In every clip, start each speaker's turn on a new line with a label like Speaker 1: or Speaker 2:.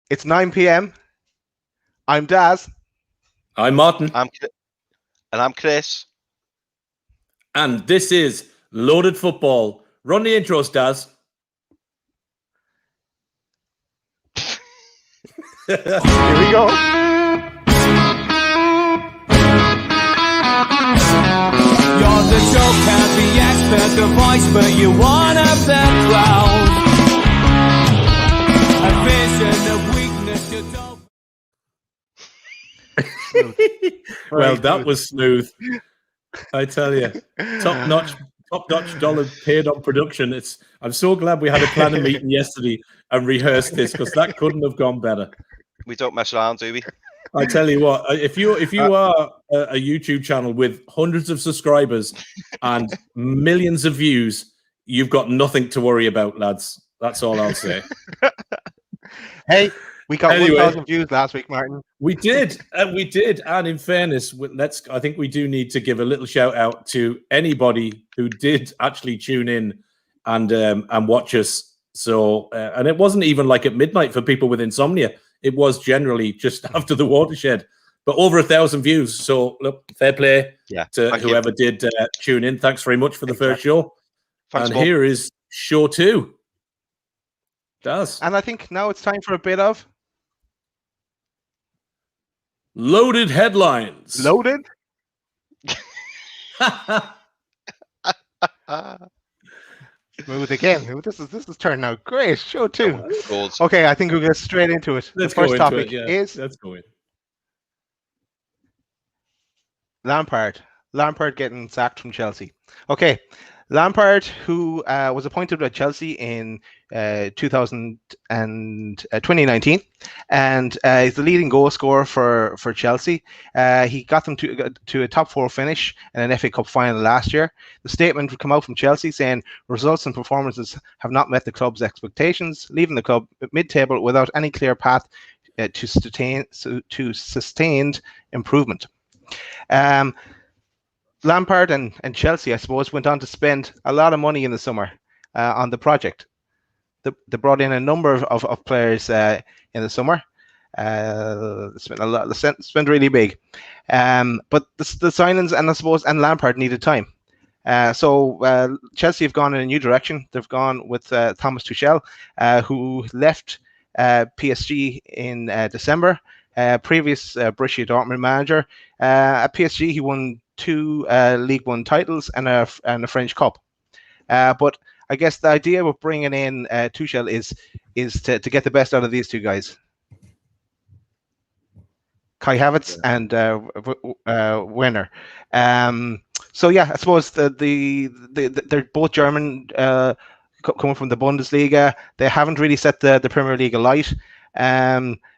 Speaker 1: It's 9 p.m. I'm Daz.
Speaker 2: I'm Martin.
Speaker 3: And I'm Chris.
Speaker 2: And this is Loaded Football. Run the intros, Daz.
Speaker 1: Here we go.
Speaker 4: You're the joker, the expert, the voice, but you're one of the crowd. A vision of weakness you don't.
Speaker 2: Well, that was smooth. I tell you, top notch dollar paid on production. I'm so glad we had a planning meeting yesterday and rehearsed this, because that couldn't have gone better.
Speaker 3: We don't mess around, do we?
Speaker 2: I tell you what, if you are a YouTube channel with hundreds of subscribers and millions of views, you've got nothing to worry about, lads. That's all I'll say.
Speaker 1: Hey, we got
Speaker 2: Anyway.
Speaker 1: 1,000 views last week, Martin.
Speaker 2: We did. And in fairness, I think we do need to give a little shout out to anybody who did actually tune in and watch us. So, and it wasn't even like at midnight for people with insomnia. It was generally just after the watershed, but over 1,000 views. So look, fair play to whoever did tune in. Thanks very much for the first show.
Speaker 3: Thanks,
Speaker 2: and
Speaker 3: Bob.
Speaker 2: here is show 2. Daz.
Speaker 1: And I think now it's time for a bit of
Speaker 2: Loaded headlines.
Speaker 1: Loaded. Smooth again. This is turning out great. Show 2. Okay, I think we'll get straight into it.
Speaker 2: Let's
Speaker 1: the
Speaker 2: go
Speaker 1: first
Speaker 2: into
Speaker 1: topic
Speaker 2: it, yeah.
Speaker 1: is
Speaker 2: Let's go in.
Speaker 1: Lampard. Lampard getting sacked from Chelsea. Okay, Lampard, who was appointed by Chelsea in 2019, and is the leading goal scorer for Chelsea. He got them to a top 4 finish in an FA Cup final last year. The statement would come out from Chelsea saying results and performances have not met the club's expectations, leaving the club mid-table without any clear path to sustained improvement. Lampard and Chelsea, I suppose, went on to spend a lot of money in the summer on the project. They brought in a number of players in the summer. Spent a lot. Spent really big. But the signings and Lampard needed time. So Chelsea have gone in a new direction. They've gone with Thomas Tuchel, who left PSG in December. Previous Borussia Dortmund manager. At PSG, he won 2 League One titles and a French Cup. But I guess the idea of bringing in Tuchel is to get the best out of these 2 guys, Kai Havertz and Werner. So yeah, I suppose they're both German, coming from the Bundesliga. They haven't really set the Premier League alight.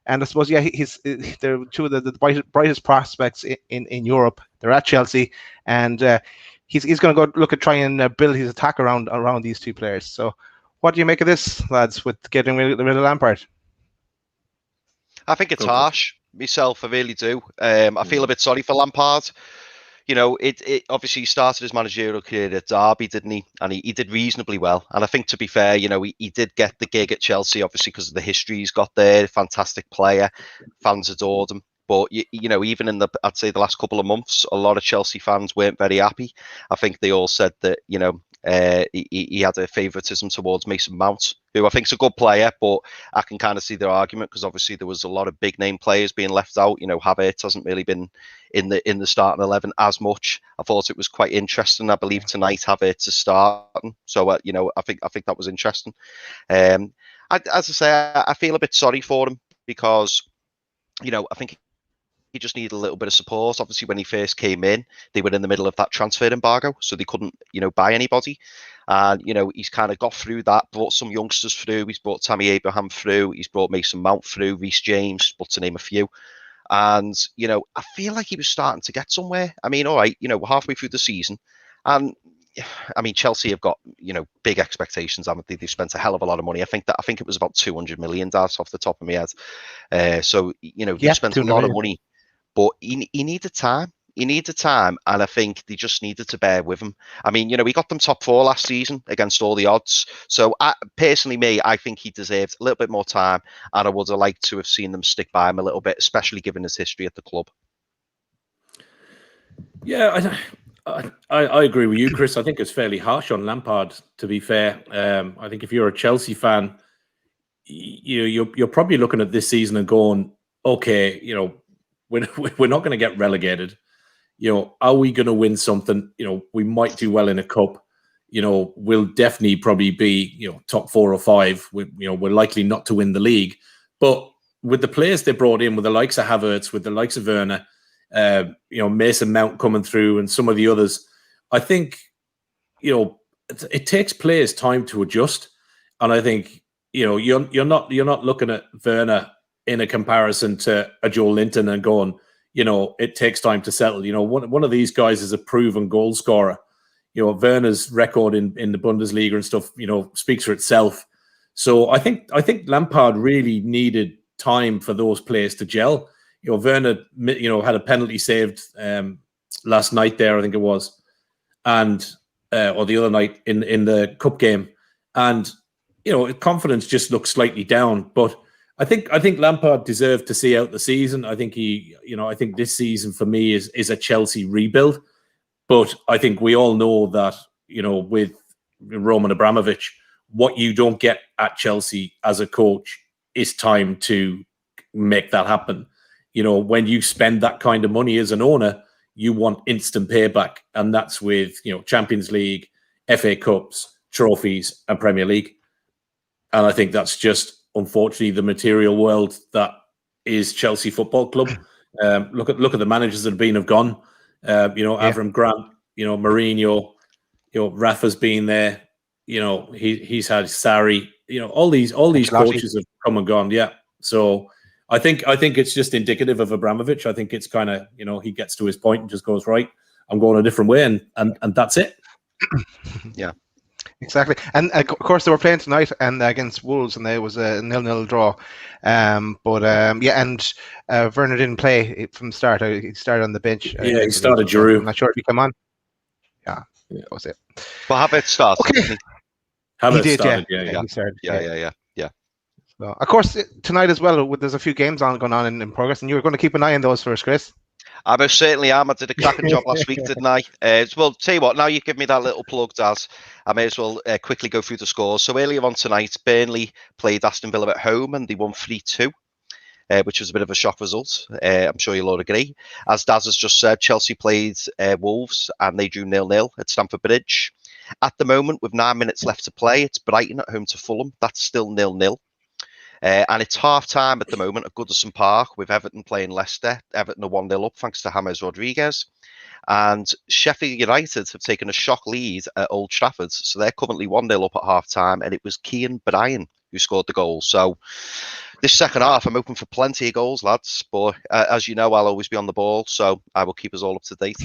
Speaker 1: And I suppose, they're 2 of the brightest prospects in Europe. They're at Chelsea, and he's going to go look at trying and build his attack around these 2 players. So, what do you make of this, lads, with getting rid of Lampard?
Speaker 3: I think it's harsh. Myself, I really do. I feel a bit sorry for Lampard. You know, it obviously started his managerial career at Derby, didn't he? And he did reasonably well. And I think, to be fair, you know, he did get the gig at Chelsea, obviously, because of the history he's got there. Fantastic player. Fans adored him. But, you know, even in I'd say the last couple of months, a lot of Chelsea fans weren't very happy. I think they all said that, you know, he had a favouritism towards Mason Mount, who I think is a good player, but I can kind of see their argument, because obviously there was a lot of big name players being left out. You know, Havertz hasn't really been in the starting 11 as much. I thought it was quite interesting. I believe tonight Havertz is starting, so you know, I think that was interesting. As I say, I feel a bit sorry for him, because, you know, I think he just needed a little bit of support. Obviously, when he first came in, they were in the middle of that transfer embargo, so they couldn't, you know, buy anybody. And, you know, he's kind of got through that, brought some youngsters through. He's brought Tammy Abraham through. He's brought Mason Mount through, Reece James, but to name a few. And, you know, I feel like he was starting to get somewhere. I mean, all right, you know, we're halfway through the season. And, I mean, Chelsea have got, you know, big expectations, haven't they? They've spent a hell of a lot of money. I think it was about 200 million, that's off the top of my head. So, you know, he spent a lot of money. But he needed time. He needed time, and I think they just needed to bear with him. I mean, we got them top 4 last season against all the odds. So, personally, I think he deserved a little bit more time, and I would have liked to have seen them stick by him a little bit, especially given his history at the club.
Speaker 2: Yeah, I agree with you, Chris. I think it's fairly harsh on Lampard, to be fair. I think if you're a Chelsea fan, you're probably looking at this season and going, okay, we're not going to get relegated. Are we going to win something? We might do well in a cup. We'll definitely probably be, top 4 or 5. We're likely not to win the league. But with the players they brought in, with the likes of Havertz, with the likes of Werner, Mason Mount coming through, and some of the others, I think, it takes players time to adjust. And I think, you're not looking at Werner in a comparison to a Joe Linton and going, it takes time to settle. One of these guys is a proven goal scorer. Werner's record in the Bundesliga and stuff, speaks for itself. So I think Lampard really needed time for those players to gel. Werner, had a penalty saved last night there, I think it was, and or the other night in the cup game, and confidence just looks slightly down. But I think Lampard deserved to see out the season. I think I think this season for me is a Chelsea rebuild. But I think we all know that, with Roman Abramovich, what you don't get at Chelsea as a coach is time to make that happen. When you spend that kind of money as an owner, you want instant payback. And that's with, Champions League, FA Cups, trophies, and Premier League. And I think that's just, unfortunately, the material world that is Chelsea Football Club. Look at the managers that have gone. Avram Grant, Mourinho, Rafa's been there. He's had Sarri. All these coaches have come and gone. Yeah. So I think it's just indicative of Abramovich. I think it's kind of, he gets to his point and just goes, right, I'm going a different way, and that's it.
Speaker 3: Yeah.
Speaker 1: Exactly, and of course they were playing tonight and against Wolves, and there was a 0-0 draw. And Werner didn't play from the start. He started on the bench.
Speaker 2: He started Giroud.
Speaker 1: I'm not sure if he came on. Yeah, that was it.
Speaker 3: Well, Havertz started.
Speaker 1: Okay,
Speaker 2: Havertz
Speaker 1: he did.
Speaker 2: Started,
Speaker 1: He started.
Speaker 3: Yeah.
Speaker 1: So, of course, tonight as well. There's a few games going on in progress, and you were going to keep an eye on those first, Chris.
Speaker 3: I most certainly am. I did a cracking job last week, didn't I? Well, tell you what, now you give me that little plug, Daz, I may as well quickly go through the scores. So earlier on tonight, Burnley played Aston Villa at home and they won 3-2, which was a bit of a shock result. I'm sure you'll all agree. As Daz has just said, Chelsea played Wolves and they drew 0-0 at Stamford Bridge. At the moment, with 9 minutes left to play, it's Brighton at home to Fulham. That's still 0-0. And it's half-time at the moment at Goodison Park with Everton playing Leicester. Everton are 1-0 up thanks to James Rodriguez. And Sheffield United have taken a shock lead at Old Trafford. So they're currently 1-0 up at half-time. And it was Kean Bryan who scored the goal. So this second half, I'm hoping for plenty of goals, lads. But as you know, I'll always be on the ball. So I will keep us all up to date.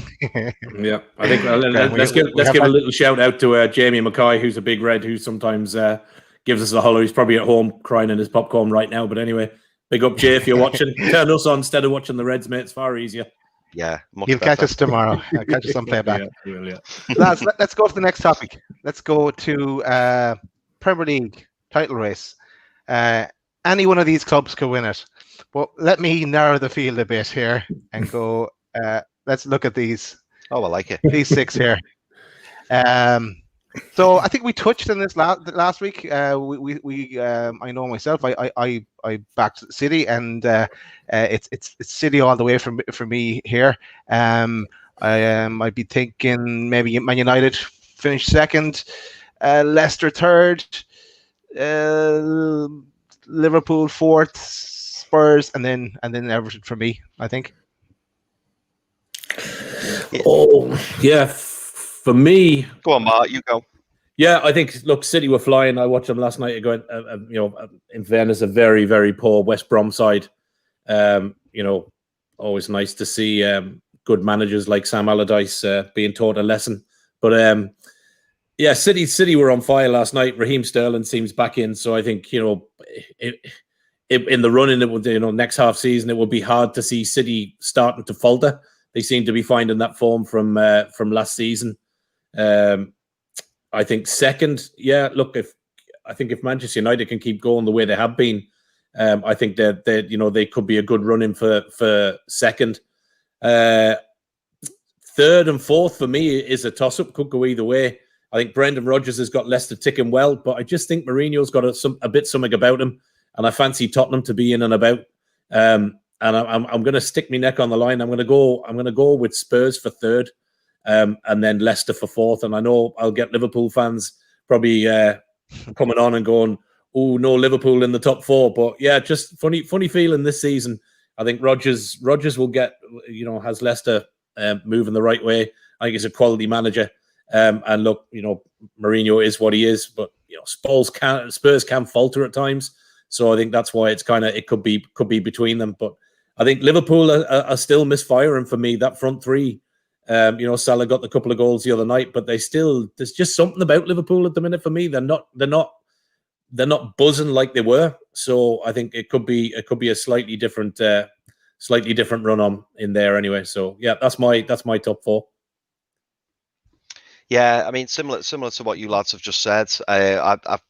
Speaker 2: Yeah, I think let's give a little shout out to Jamie Mackay, who's a big red, who sometimes... gives us a holler. He's probably at home crying in his popcorn right now. But anyway, big up, Jay, if you're watching. Turn us on instead of watching the Reds, mate. It's far easier.
Speaker 3: Yeah.
Speaker 1: You'll catch us tomorrow. Catch us on playback.
Speaker 2: Yeah.
Speaker 1: Lads, let's go to the next topic. Let's go to Premier League title race. Any one of these clubs could win it. But let me narrow the field a bit here and go, let's look at these.
Speaker 3: Oh, I like it.
Speaker 1: These 6 here. So I think we touched on this last week. I know myself. I backed City, and it's City all the way for me here. I'd be thinking maybe Man United finish second, Leicester third, Liverpool fourth, Spurs, and then Everton for me, I think.
Speaker 2: Oh yeah. For me,
Speaker 3: go on, Mark. You go.
Speaker 2: Yeah, I think. Look, City were flying. I watched them last night. Going, in fairness, a very, very poor West Brom side. Always nice to see good managers like Sam Allardyce being taught a lesson. But City were on fire last night. Raheem Sterling seems back in, so I think in the running, next half season, it will be hard to see City starting to falter. they seem to be finding that form from last season. I think second, look, if Manchester United can keep going the way they have been, I think that they could be a good run in for second. Third and fourth for me is a toss-up. Could go either way. I think Brendan Rodgers has got Leicester ticking well, but I just think Mourinho's got a bit something about him, and I fancy Tottenham to be in and about. And I'm going to stick my neck on the line. I'm going to go with Spurs for third, and then Leicester for fourth. And I know I'll get Liverpool fans probably coming on and going, "Oh no, Liverpool in the top four." But yeah, just funny feeling this season. I think Rodgers will get, has Leicester moving the right way. I think he's a quality manager. And look, Mourinho is what he is, but Spurs can falter at times. So I think that's why it could be between them. But I think Liverpool are still misfiring for me. That front three, Salah got the couple of goals the other night, but there's just something about Liverpool at the minute for me. They're not buzzing like they were. So I think it could be a slightly different run on in there anyway. So yeah, that's my top four.
Speaker 3: Yeah, I mean, similar to what you lads have just said. I've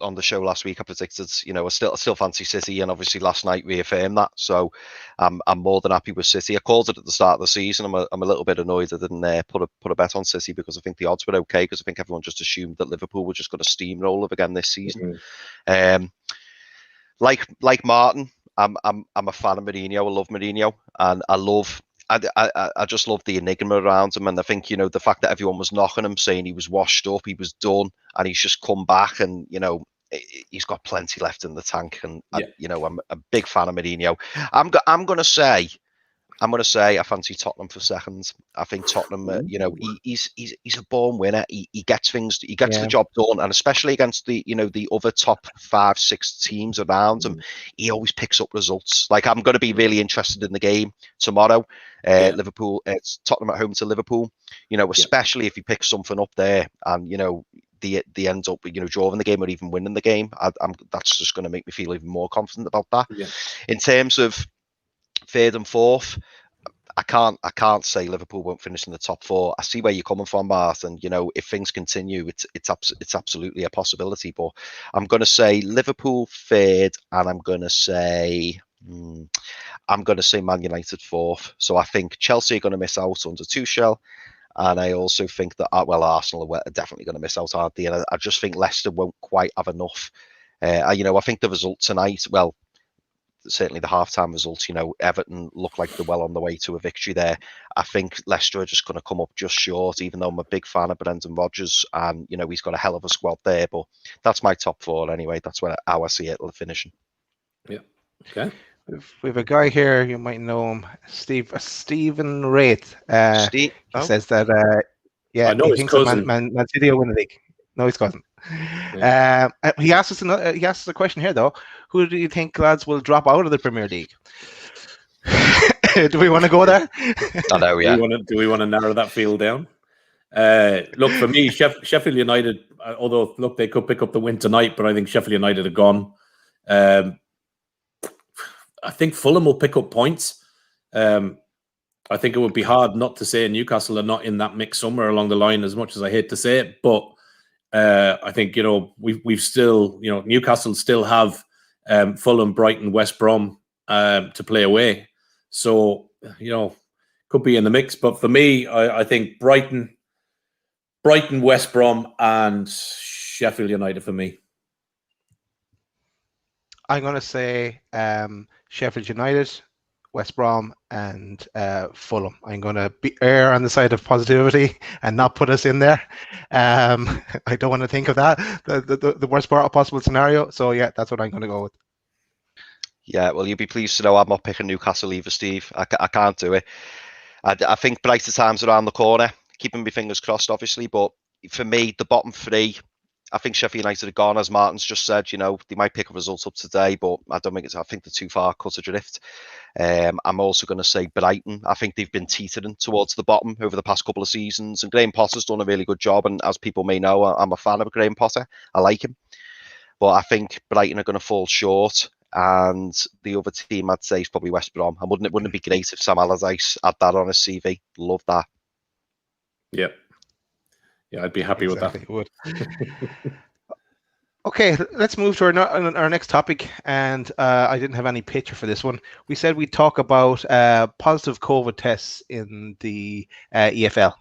Speaker 3: on the show last week, I predicted, I still fancy City, and obviously last night reaffirmed that. So I'm more than happy with City. I called it at the start of the season. I'm a little bit annoyed I didn't put a bet on City, because I think the odds were okay, because I think everyone just assumed that Liverpool were just going to steamroll them again this season. Mm-hmm. Like Martin, I'm a fan of Mourinho. I love Mourinho, and I just love the enigma around him. And I think, the fact that everyone was knocking him, saying he was washed up, he was done, and he's just come back, and, he's got plenty left in the tank. And, I'm a big fan of Mourinho. I'm going to say I fancy Tottenham for second. I think Tottenham, he's a born winner. He gets the job done, and especially against the other top 5-6 teams around him, he always picks up results. Like, I'm going to be really interested in the game tomorrow. Liverpool, it's Tottenham at home to Liverpool. Especially if he picks something up there, and they end up drawing the game or even winning the game. That's just going to make me feel even more confident about that. Yeah. In terms of third and fourth, I can't say Liverpool won't finish in the top four. I see where you're coming from, Martin. If things continue, it's absolutely a possibility. But I'm going to say Liverpool third, and I'm going to say Man United fourth. So I think Chelsea are going to miss out under Tuchel, and I also think that Arsenal are definitely going to miss out, aren't they? And I just think Leicester won't quite have enough. I think the result tonight, well, certainly the halftime results, Everton look like they're well on the way to a victory there. I think Leicester are just going to come up just short, even though I'm a big fan of Brendan Rodgers, and he's got a hell of a squad there. But that's my top four anyway. That's how I see it finishing.
Speaker 2: Yeah. Okay.
Speaker 1: We have a guy here, you might know him, Stephen Wraith. He says that
Speaker 2: I know
Speaker 1: he
Speaker 2: his
Speaker 1: thinks
Speaker 2: cousin.
Speaker 1: Man City will win the league. No, his cousin. Yeah. He asked us a question here though. Who do you think, lads, will drop out of the Premier League? Do we want to go there?
Speaker 3: I know, yeah.
Speaker 2: Do we want to narrow that field down? Look, for me, Sheffield United, although, look, they could pick up the win tonight, but I think Sheffield United are gone. I think Fulham will pick up points. I think it would be hard not to say Newcastle are not in that mix somewhere along the line, as much as I hate to say it. But I think, we've still, Newcastle still have Fulham, Brighton, West Brom to play away. So, could be in the mix. But for me, I think Brighton, West Brom, and Sheffield United for me.
Speaker 1: I'm going to say Sheffield United, West Brom, and Fulham. I'm going to err on the side of positivity and not put us in there. I don't want to think of that, the worst possible scenario. So yeah, that's what I'm going to go with.
Speaker 3: Yeah, well, you'll be pleased to know I'm not picking Newcastle either, Steve. I can't do it. I think brighter times around the corner. Keeping my fingers crossed, obviously. But for me, the bottom three, I think Sheffield United are gone, as Martin's just said. They might pick a result up today, but I think they're too far cut adrift. I'm also going to say Brighton. I think they've been teetering towards the bottom over the past couple of seasons, and Graham Potter's done a really good job. And as people may know, I'm a fan of Graham Potter. I like him, but I think Brighton are going to fall short. and the other team I'd say is probably West Brom. And wouldn't it be great if Sam Allardyce had that on his CV? Love that.
Speaker 2: Yeah, I'd be happy with that.
Speaker 1: Okay, let's move to our next topic, and I didn't have any picture for this one. We said we'd talk about positive COVID tests in the EFL.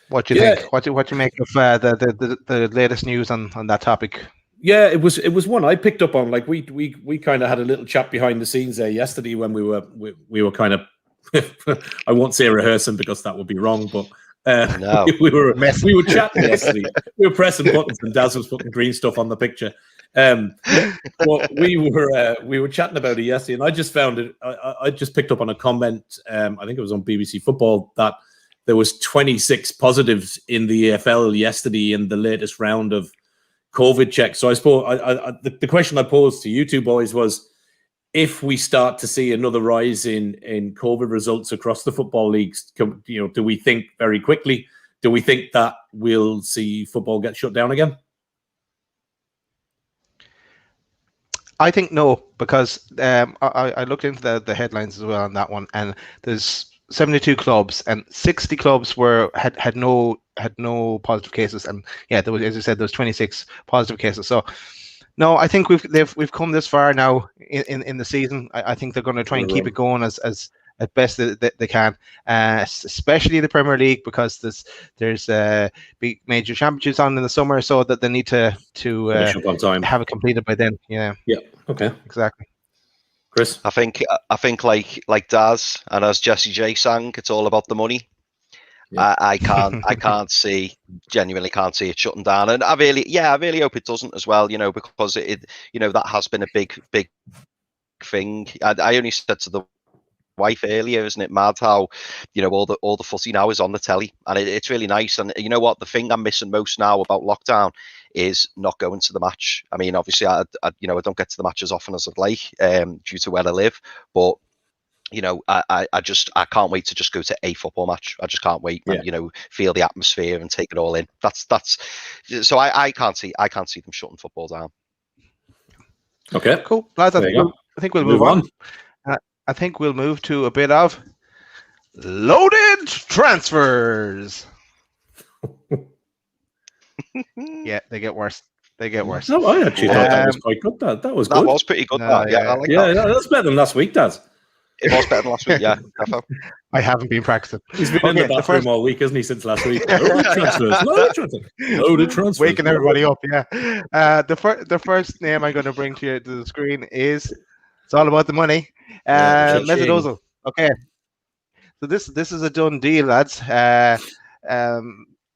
Speaker 1: What do you think? What do you make of the latest news on that topic?
Speaker 2: Yeah, it was one I picked up on. Like we kind of had a little chat behind the scenes there yesterday when we were kind of I won't say rehearsing because that would be wrong, but
Speaker 3: no.
Speaker 2: we were chatting yesterday. We were pressing buttons and Daz was putting green stuff on the picture. But we were chatting about it yesterday, and I just found it. I just picked up on a comment. I think it was on BBC Football that there was 26 positives in the EFL yesterday in the latest round of COVID checks. So I suppose the question I posed to you two boys was, if we start to see another rise in COVID results across the football leagues, do we think very quickly? Do we think that we'll see football get shut down again?
Speaker 1: I think no, because I looked into the headlines as well on that one, and there's 72 clubs, and 60 clubs had no positive cases, and there was, as you said, there was 26 positive cases. So. No, I think we've come this far now in the season. I think they're going to try and keep it going as best they can, especially the Premier League, because there's big major championships on in the summer, so that they need to have it completed by then. Yeah.
Speaker 2: Okay.
Speaker 1: Exactly.
Speaker 2: Chris,
Speaker 3: I think like Daz, and as Jesse J sang, it's all about the money. Yeah. I genuinely can't see it shutting down, and I really hope it doesn't as well. Because it that has been a big thing. I only said to the wife earlier, isn't it mad how all the footy now is on the telly, and it's really nice. And you know what, the thing I'm missing most now about lockdown is not going to the match. I mean, obviously, I don't get to the match as often as I'd like due to where I live, but. I can't wait to just go to a football match. I just can't wait and feel the atmosphere and take it all in. That's so I can't see them shutting football down.
Speaker 2: Okay,
Speaker 1: cool, lads. I think we'll move on. I think we'll move to a bit of loaded transfers. Yeah, they get worse.
Speaker 2: No, I actually thought that was quite good. That was good.
Speaker 3: That was pretty good. I like that.
Speaker 2: That's better than last week, Daz.
Speaker 3: It was better than last week, yeah.
Speaker 1: I haven't been practicing.
Speaker 2: He's been in the bathroom all week, hasn't he, since last week? Loaded transfers.
Speaker 1: Waking everybody up, yeah. The first name I'm going to bring to the screen is, it's all about the money. Mesut Ozil. Okay. So this is a done deal, lads.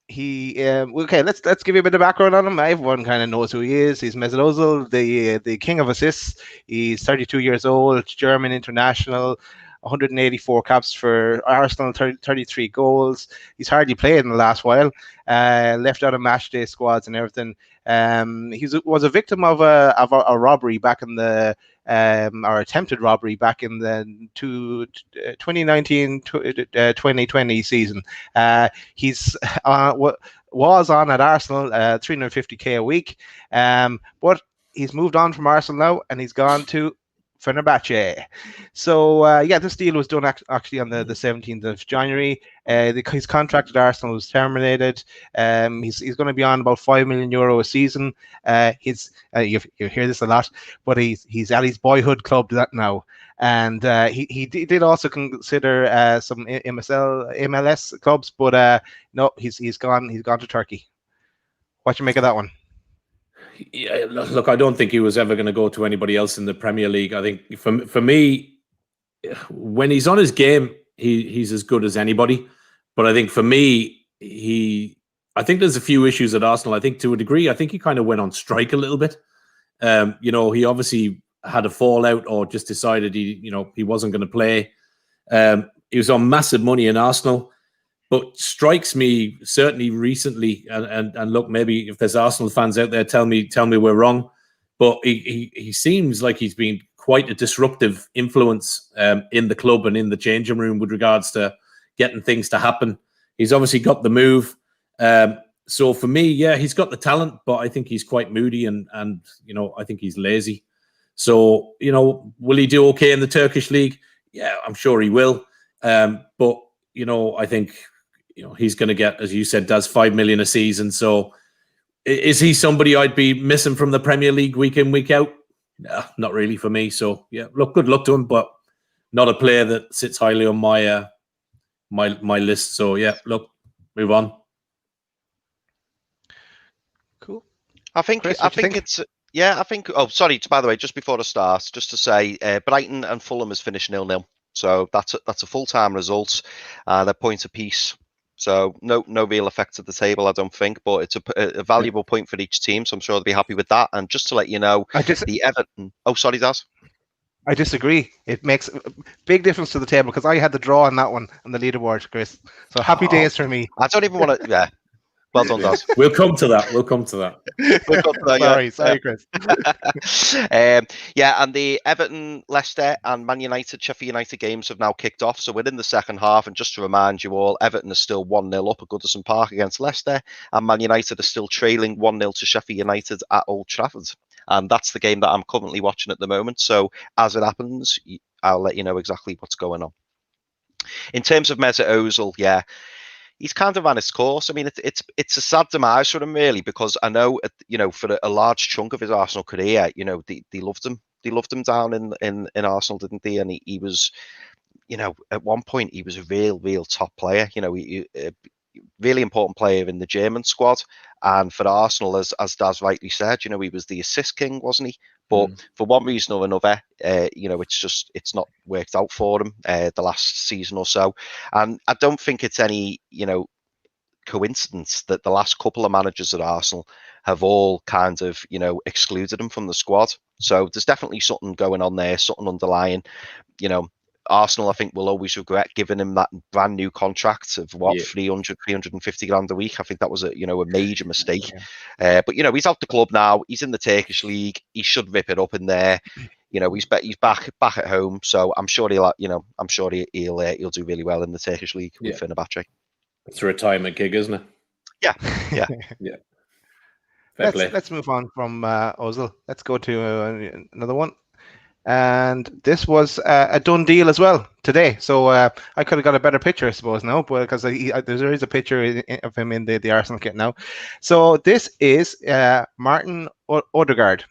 Speaker 1: Let's give you a bit of background on him. Everyone kind of knows who he is. He's Mesut Ozil, the king of assists. He's 32 years old, German international, 184 caps for Arsenal, 33 goals. He's hardly played in the last while. Left out of match day squads and everything. He was a victim of a robbery back in the or attempted robbery back in the 2019-2020 season. He's was on at Arsenal 350k a week, but he's moved on from Arsenal now, and he's gone to Fenerbahce. So this deal was done actually on the 17th of January. His contract at Arsenal was terminated. He's going to be on about €5 million a season. You hear this a lot, but he's at his boyhood club now, and he did also consider some MLS clubs, but no, he's gone to Turkey. What do you make of that one?
Speaker 2: Yeah, look, I don't think he was ever going to go to anybody else in the Premier League. I think for me, when he's on his game, he's as good as anybody. But I think for me, I think there's a few issues at Arsenal. I think to a degree, I think he kind of went on strike a little bit. He obviously had a fallout or just decided he wasn't going to play. He was on massive money in Arsenal. But strikes me certainly recently, and look, maybe if there's Arsenal fans out there, tell me we're wrong. But he seems like he's been quite a disruptive influence in the club and in the changing room with regards to getting things to happen. He's obviously got the move. So for me, he's got the talent, but I think he's quite moody and I think he's lazy. So, will he do okay in the Turkish league? Yeah, I'm sure he will. But, I think, he's going to get, as you said, does 5 million a season. So is he somebody I'd be missing from the Premier League week in, week out? No, not really for me. So, yeah, good luck to him, but not a player that sits highly on my my list. So, yeah, look, move on.
Speaker 1: Cool.
Speaker 3: I think
Speaker 1: Chris,
Speaker 3: it's I think. Oh, sorry. By the way, just before the start, just to say, Brighton and Fulham has finished 0-0. So that's a full-time result. They're point apiece. So no real effect to the table, I don't think. But it's a valuable point for each team. So I'm sure they'll be happy with that. And just to let you know, the Everton. Oh, sorry, Daz.
Speaker 1: I disagree. It makes a big difference to the table because I had the draw on that one on the leaderboard, Chris. So happy days for me.
Speaker 3: I don't even want to. Yeah. Well done, Daz.
Speaker 2: We'll come to that. We'll come to that.
Speaker 1: Sorry, Chris.
Speaker 3: And the Everton, Leicester, and Man United, Sheffield United games have now kicked off. So we're in the second half. And just to remind you all, Everton is still 1-0 up at Goodison Park against Leicester. And Man United are still trailing 1-0 to Sheffield United at Old Trafford. And that's the game that I'm currently watching at the moment. So as it happens, I'll let you know exactly what's going on. In terms of Mesut Ozil, he's kind of ran his course. I mean, it's a sad demise for him, really, because I know, for a large chunk of his Arsenal career, they loved him. They loved him down in Arsenal, didn't they? And he was, at one point, he was a real top player. Really important player in the German squad. And for Arsenal, as Daz rightly said, he was the assist king, wasn't he? But for one reason or another, it's not worked out for him the last season or so. And I don't think it's any, coincidence that the last couple of managers at Arsenal have all kind of, excluded him from the squad. So there's definitely something going on there, something underlying. Arsenal, I think, will always regret giving him that brand new contract of 350 grand a week. I think that was a major mistake. But he's out the club now. He's in the Turkish league. He should rip it up in there. He's back at home. So I'm sure he'll do really well in the Turkish league with Fenerbahce.
Speaker 2: It's a retirement gig, isn't it?
Speaker 3: Yeah.
Speaker 1: Let's move on from Ozil. Let's go to another one. And this was a done deal as well today. So I could have got a better picture, I suppose, now, because there is a picture of him in the Arsenal kit now. So this is Martin Odergaard.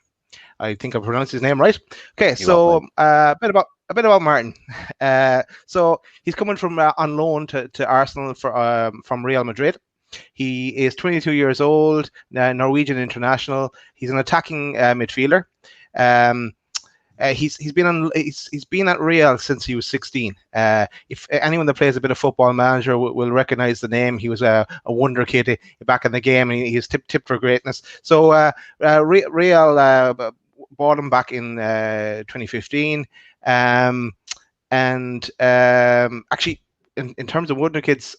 Speaker 1: I think I pronounced his name right. Okay, so a bit about Martin. So he's coming from on loan to Arsenal from Real Madrid. He is 22 years old, Norwegian international. He's an attacking midfielder. He's been at Real since he was 16. If anyone that plays a bit of Football Manager will recognize the name. He was a wonder kid back in the game, and he's tipped for greatness. So Real bought him back in 2015. Actually, in terms of wonder kids,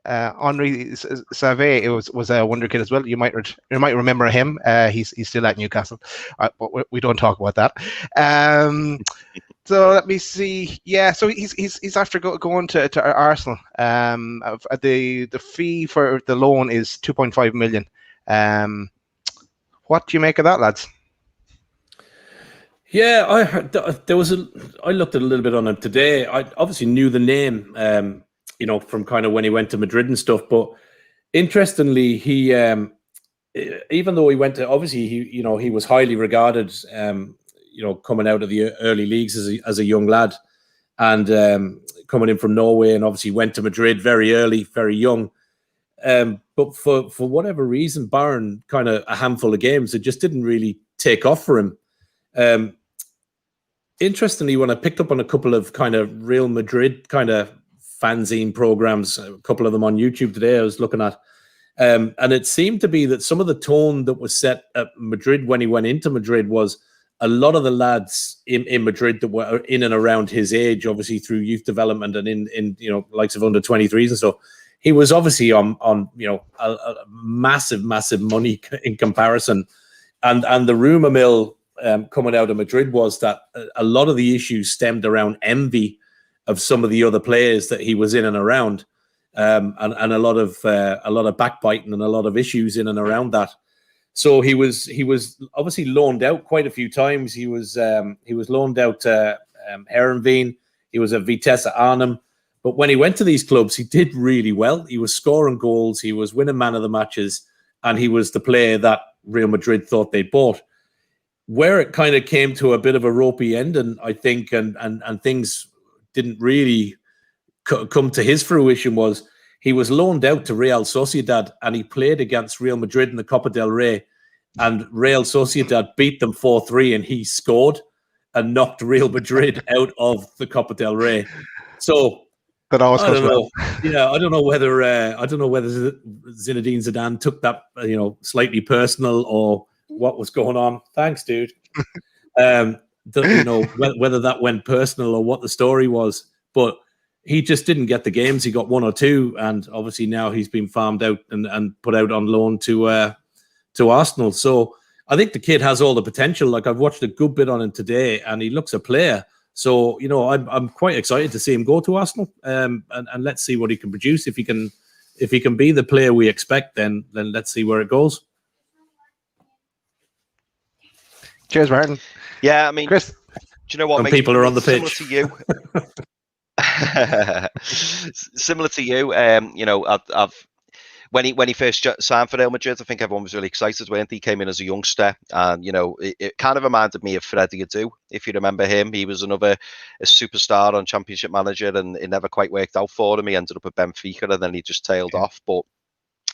Speaker 1: Henri Saivet was a wonder kid as well. You might remember him. He's still at Newcastle, but we don't talk about that. So let me see. Yeah, so he's after going to Arsenal. The fee for the loan is 2.5 million. What do you make of that, lads?
Speaker 2: Yeah, I heard I looked at a little bit on him today. I obviously knew the name. From kind of when he went to Madrid and stuff. But interestingly, he, even though he went to, obviously, he was highly regarded, coming out of the early leagues as a young lad, and coming in from Norway, and obviously went to Madrid very early, very young. But for whatever reason, barring kind of a handful of games, it just didn't really take off for him. Interestingly, when I picked up on a couple of kind of Real Madrid kind of fanzine programs, a couple of them on YouTube today I was looking at, and it seemed to be that some of the tone that was set at Madrid when he went into Madrid was a lot of the lads in Madrid that were in and around his age, obviously through youth development and in likes of under 23s and so he was obviously on a massive money in comparison, and the rumor mill coming out of Madrid was that a lot of the issues stemmed around envy of some of the other players that he was in and around, and a lot of backbiting and a lot of issues in and around that. So he was obviously loaned out quite a few times. He was loaned out to Heerenveen. He was at Vitesse Arnhem. But when he went to these clubs, he did really well. He was scoring goals. He was winning man of the matches. And he was the player that Real Madrid thought they bought. Where it kind of came to a bit of a ropey end, and I think, and things didn't really come to his fruition, was he was loaned out to Real Sociedad and he played against Real Madrid in the Copa del Rey. And Real Sociedad beat them 4-3 and he scored and knocked Real Madrid out of the Copa del Rey. So
Speaker 1: that always
Speaker 2: I
Speaker 1: goes
Speaker 2: don't know.
Speaker 1: well.
Speaker 2: Yeah, I don't know whether Zinedine Zidane took that slightly personal or what was going on. Thanks, dude. Whether that went personal or what the story was, but he just didn't get the games. He got 1 or 2, and obviously now he's been farmed out and put out on loan to Arsenal. So I think the kid has all the potential. Like, I've watched a good bit on him today, and he looks a player. So I'm quite excited to see him go to Arsenal, and let's see what he can produce. If he can be the player we expect, then let's see where it goes.
Speaker 1: Cheers, Martin.
Speaker 3: Yeah, I mean,
Speaker 1: Chris.
Speaker 3: Do you know what?
Speaker 2: And people are on the pitch.
Speaker 3: Similar to you. I've when he first signed for Real Madrid, I think everyone was really excited when he came in as a youngster, and it kind of reminded me of Freddie Adu, if you remember him. He was a superstar on Championship Manager, and it never quite worked out for him. He ended up at Benfica, and then he just tailed off. But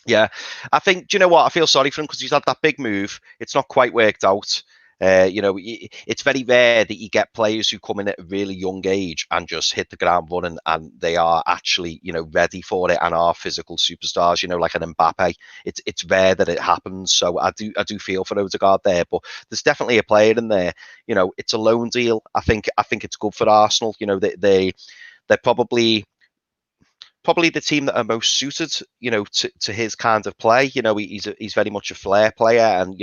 Speaker 3: yeah, I think, do you know what? I feel sorry for him because he's had that big move. It's not quite worked out. It's very rare that you get players who come in at a really young age and just hit the ground running, and they are actually, ready for it and are physical superstars, like an Mbappe. It's rare that it happens. So I do feel for Odergaard there, but there's definitely a player in there. It's a loan deal. I think it's good for Arsenal. They're probably the team that are most suited, to his kind of play. He's very much a flair player and,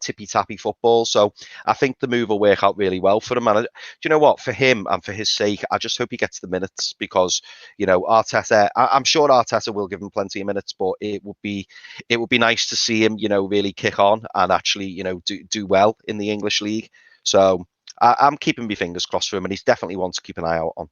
Speaker 3: tippy-tappy football. So I think the move will work out really well for him. And do you know what? For him and for his sake, I just hope he gets the minutes because, Arteta, I'm sure Arteta will give him plenty of minutes, but it would be nice to see him, really kick on and actually, do well in the English league. So I'm keeping my fingers crossed for him, and he's definitely one to keep an eye out on.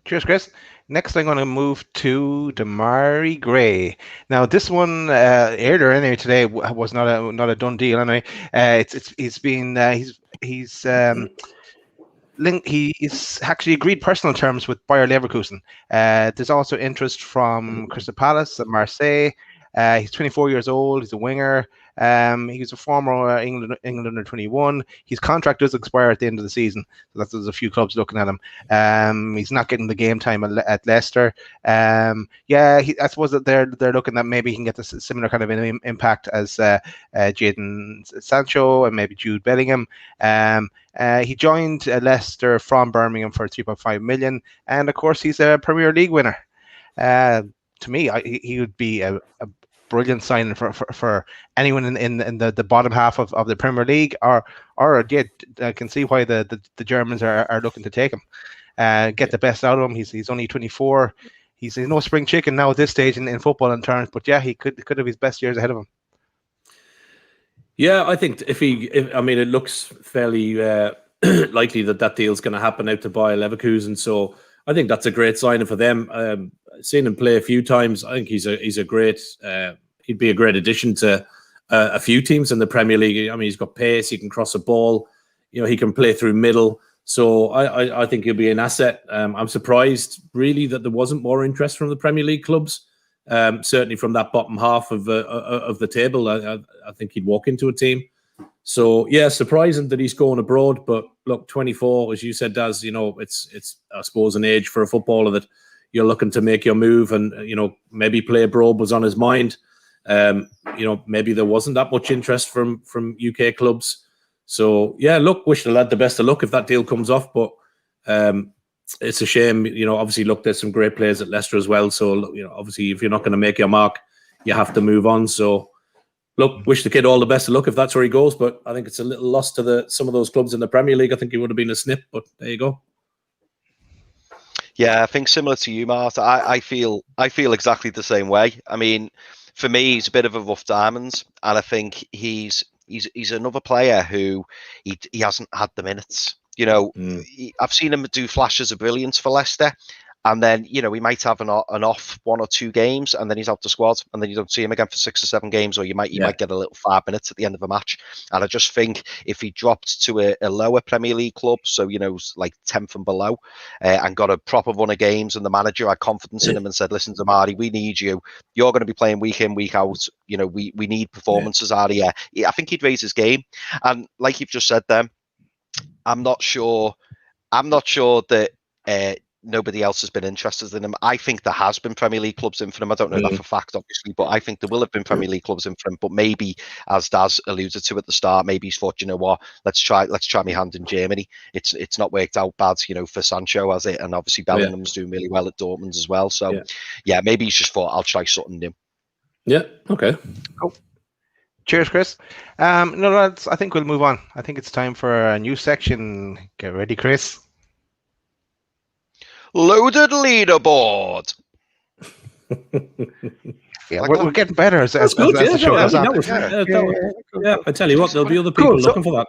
Speaker 1: Cheers, Chris. Next, I'm going to move to Damari Gray. Now, this one earlier anyway today was not a done deal. Anyway, he's actually agreed personal terms with Bayer Leverkusen. There's also interest from Crystal Palace and Marseille. He's 24 years old. He's a winger. He's a former England under 21. His contract does expire at the end of the season, so there's a few clubs looking at him. He's not getting the game time at Leicester. I suppose that they're looking at maybe he can get a similar kind of an impact as Jadon Sancho and maybe Jude Bellingham. He joined Leicester from Birmingham for 3.5 million, and of course he's a Premier League winner. To me, he would be a brilliant signing for anyone in the bottom half of the Premier League, or I can see why the Germans are looking to take him, get the best out of him. He's only 24. He's no spring chicken now at this stage in football in terms, but yeah, he could have his best years ahead of him.
Speaker 2: Yeah, I think it looks fairly likely that deal's going to happen out to Bayer Leverkusen. So I think that's a great signing for them. Seen him play a few times. I think he's a great. He'd be a great addition to a few teams in the Premier League. I mean, he's got pace. He can cross a ball. He can play through middle. So I think he'll be an asset. I'm surprised really that there wasn't more interest from the Premier League clubs. Certainly from that bottom half of the table. I think he'd walk into a team. So yeah, surprising that he's going abroad. But look, 24, as you said, Daz. It's I suppose an age for a footballer that you're looking to make your move, and maybe play abroad was on his mind. Maybe there wasn't that much interest from UK clubs. So yeah, look, wish the lad the best of luck if that deal comes off. But it's a shame. Obviously, look, there's some great players at Leicester as well. So obviously, if you're not going to make your mark, you have to move on. So look, wish the kid all the best of luck if that's where he goes. But I think it's a little loss to some of those clubs in the Premier League. I think he would have been a snip, but there you go.
Speaker 3: Yeah, I think similar to you, Mart. I feel exactly the same way. I mean, for me, he's a bit of a rough diamond, and I think he's another player who he hasn't had the minutes. You know, I've seen him do flashes of brilliance for Leicester, and then you know he might have an off 1 or 2 games, and then he's out the squad, and then you don't see him again for 6 or 7 games, or you might get a little 5 minutes at the end of a match. And I just think if he dropped to a lower Premier League club, so you know like 10th and below, and got a proper run of games, and the manager had confidence in him and said, "Listen, Damari, we need you. You're going to be playing week in, week out. You know, we need performances out of you." I think he'd raise his game, and like you've just said, then. I'm not sure that nobody else has been interested in him. I think there has been Premier League clubs in for him. I don't know that for fact, obviously, but I think there will have been Premier League clubs in for him. But maybe, as Daz alluded to at the start, maybe he's thought, you know what, let's try my hand in Germany. It's not worked out bad, you know, for Sancho, has it? And obviously Bellingham's doing really well at Dortmund as well. So yeah, maybe he's just thought, I'll try something new.
Speaker 2: Yeah. Okay.
Speaker 1: Cool. Cheers, Chris. No, lads, I think we'll move on. I think it's time for a new section. Get ready, Chris.
Speaker 3: Loaded leaderboard.
Speaker 1: Yeah, we're getting better as the show goes on.
Speaker 2: Yeah, I tell you what, there'll be other people looking for
Speaker 3: that.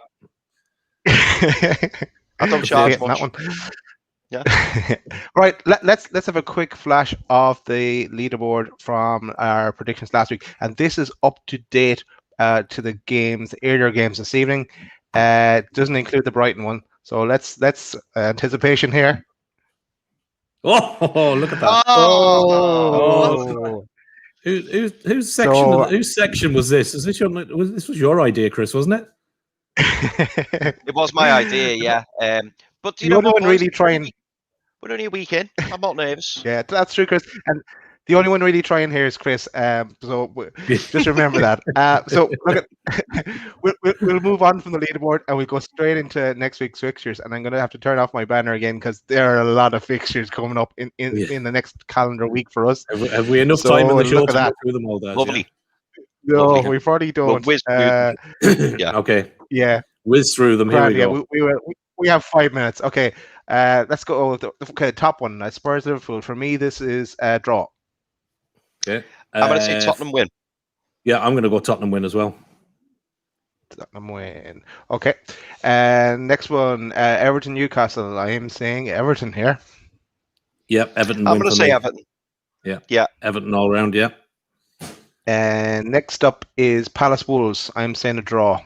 Speaker 3: I don't charge much.
Speaker 1: That one. Yeah. Right. Let's have a quick flash of the leaderboard from our predictions last week, and this is up to date to the earlier games this evening. Doesn't include the Brighton one, so let's anticipation here.
Speaker 2: Oh, look at that!
Speaker 1: Oh.
Speaker 2: Whose section was this? Is this this was your idea, Chris, wasn't it?
Speaker 3: It was my idea, yeah. But you know, we're only a week in. I'm not nervous.
Speaker 1: Yeah, that's true, Chris. And the only one really trying here is Chris. So just remember that. So look we'll move on from the leaderboard and we'll go straight into next week's fixtures. And I'm going to have to turn off my banner again because there are a lot of fixtures coming up in the next calendar week for us.
Speaker 2: Have we enough time in the show to go through them all?
Speaker 3: Lovely.
Speaker 1: Yeah? No,
Speaker 3: Lovely.
Speaker 1: we probably don't.
Speaker 3: Yeah.
Speaker 2: Okay.
Speaker 1: Yeah.
Speaker 2: Whiz through them. Here we go.
Speaker 1: We have 5 minutes. Okay. Let's go with the top one. Spurs Liverpool. For me, this is a draw.
Speaker 2: Okay.
Speaker 3: I'm going to say Tottenham win.
Speaker 2: Yeah, I'm going to go Tottenham win as well.
Speaker 1: Tottenham win. Okay. Next one, Everton Newcastle. I am saying Everton here.
Speaker 2: Yep, Everton.
Speaker 3: I'm going to say Everton.
Speaker 2: Yeah. Everton all round. Yeah.
Speaker 1: And next up is Palace Wolves. I'm saying a draw.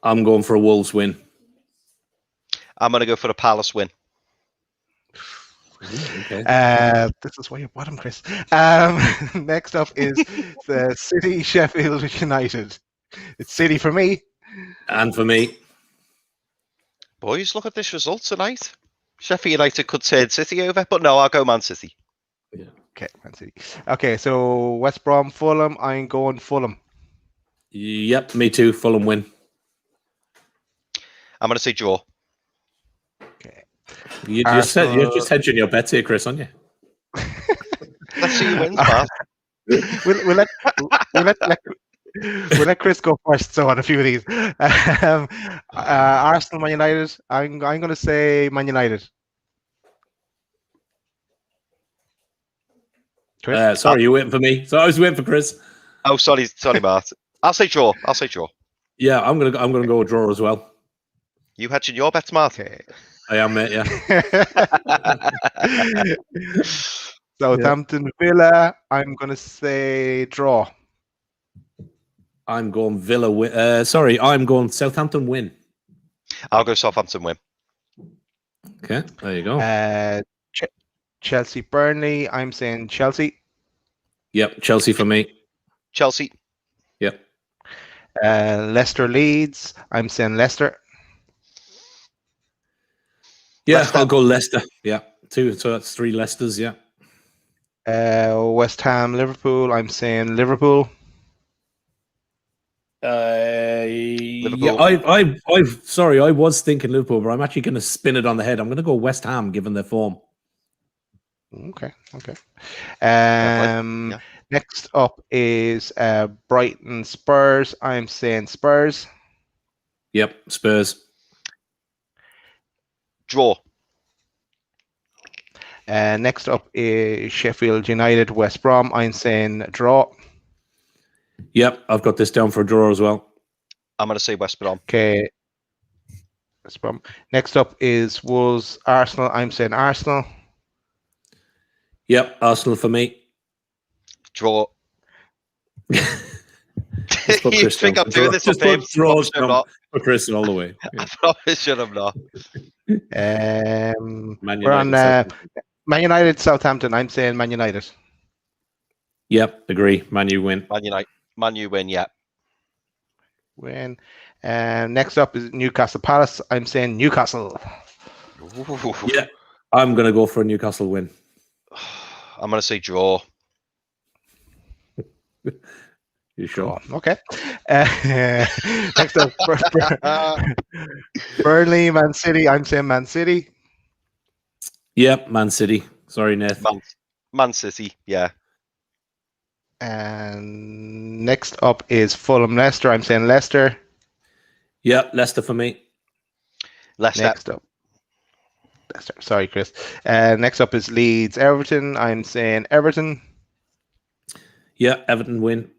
Speaker 2: I'm going for a Wolves win.
Speaker 3: I'm going to go for a Palace win.
Speaker 2: Okay.
Speaker 1: This is why you're bottom, Chris. Next up is the City Sheffield United. It's City for me.
Speaker 2: And for me.
Speaker 3: Boys, look at this result tonight. Sheffield United could turn City over, but no, I'll go Man City.
Speaker 2: Yeah.
Speaker 1: Okay, Man City. Okay, so West Brom, Fulham. I'm going Fulham.
Speaker 2: Yep, me too. Fulham win.
Speaker 3: I'm going to say draw.
Speaker 1: Okay.
Speaker 2: You're just hedging your bets here, Chris, aren't you?
Speaker 3: Let's see who wins, man.
Speaker 1: We'll let Chris go first. So on a few of these, Arsenal, Man United. I'm going to say Man United.
Speaker 2: Chris? Sorry, you're waiting for me. So I was waiting for Chris.
Speaker 3: Oh, sorry, Bart. I'll say draw.
Speaker 2: Yeah, I'm gonna go draw as well.
Speaker 3: You hedging your bets, Mark?
Speaker 1: Okay.
Speaker 2: I am, mate. Yeah.
Speaker 1: Southampton Villa. I'm going to say draw.
Speaker 2: I'm going Villa win. I'm going Southampton win.
Speaker 3: I'll go Southampton win.
Speaker 2: Okay, there you go.
Speaker 1: Chelsea Burnley. I'm saying Chelsea.
Speaker 2: Yep, Chelsea for me.
Speaker 3: Chelsea.
Speaker 2: Yep.
Speaker 1: Leicester Leeds. I'm saying Leicester.
Speaker 2: Yeah,
Speaker 3: Leicester.
Speaker 2: I'll go Leicester. Yeah, 2. So that's 3 Leicesters. Yeah.
Speaker 1: West Ham Liverpool. I'm saying Liverpool.
Speaker 3: Liverpool.
Speaker 2: Yeah, I sorry, I was thinking Liverpool, but I'm actually going to spin it on the head. I'm going to go West Ham, given their form.
Speaker 1: Okay. Next up is Brighton Spurs. I'm saying Spurs.
Speaker 2: Yep, Spurs.
Speaker 3: Draw.
Speaker 1: Next up is Sheffield United West Brom. I'm saying draw.
Speaker 2: Yep, I've got this down for a draw as well.
Speaker 3: I'm going to say West Brom.
Speaker 1: Okay. West Brom. Next up is Wolves Arsenal. I'm saying Arsenal.
Speaker 2: Yep, Arsenal for me.
Speaker 3: Draw.
Speaker 2: Just put
Speaker 3: You
Speaker 2: Chris
Speaker 3: think
Speaker 2: down.
Speaker 3: I'm doing this on
Speaker 2: Just put
Speaker 3: purpose?
Speaker 2: draws
Speaker 3: I'm not.
Speaker 2: for Chris all the way. Yeah.
Speaker 3: I promise you I'm not.
Speaker 2: Man
Speaker 1: We're on
Speaker 2: United, Southampton.
Speaker 1: Man United, Southampton. I'm saying Man United.
Speaker 2: Yep, agree. Man U win.
Speaker 3: Man U win, yeah.
Speaker 1: Win. Next up is Newcastle Palace. I'm saying Newcastle.
Speaker 3: Ooh.
Speaker 2: Yeah, I'm going to go for a Newcastle win.
Speaker 3: I'm going to say draw.
Speaker 2: You sure?
Speaker 1: Oh, okay. Next up, Burnley, Man City. I'm saying Man City.
Speaker 2: Yep, Man City. Sorry, Nath.
Speaker 3: Man City, yeah.
Speaker 1: And next up is Fulham Leicester. I'm saying Leicester.
Speaker 2: Yep, Leicester for me.
Speaker 3: Leicester.
Speaker 1: Next up. Leicester. Sorry, Chris. Next up is Leeds Everton. I'm saying Everton.
Speaker 2: Yeah, Everton win.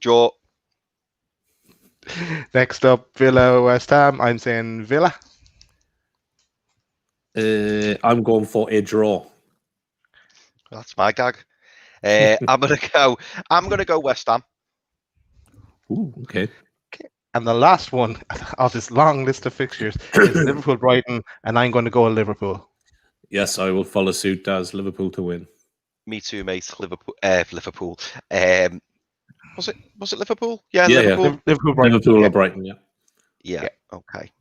Speaker 3: Draw.
Speaker 1: Next up, Villa West Ham. I'm saying Villa.
Speaker 2: I'm going for a draw.
Speaker 3: That's my gag. I'm gonna go West Ham.
Speaker 2: Ooh, okay.
Speaker 1: And the last one of this long list of fixtures is Liverpool Brighton, and I'm going to go Liverpool.
Speaker 2: Yes, I will follow suit as Liverpool to win.
Speaker 3: Me too, mate. Liverpool. Was it Liverpool? Yeah,
Speaker 2: Yeah,
Speaker 3: Liverpool.
Speaker 2: yeah.
Speaker 1: Liverpool Brighton.
Speaker 2: Liverpool or Brighton, yeah.
Speaker 3: Yeah.
Speaker 1: Yeah.
Speaker 3: Okay.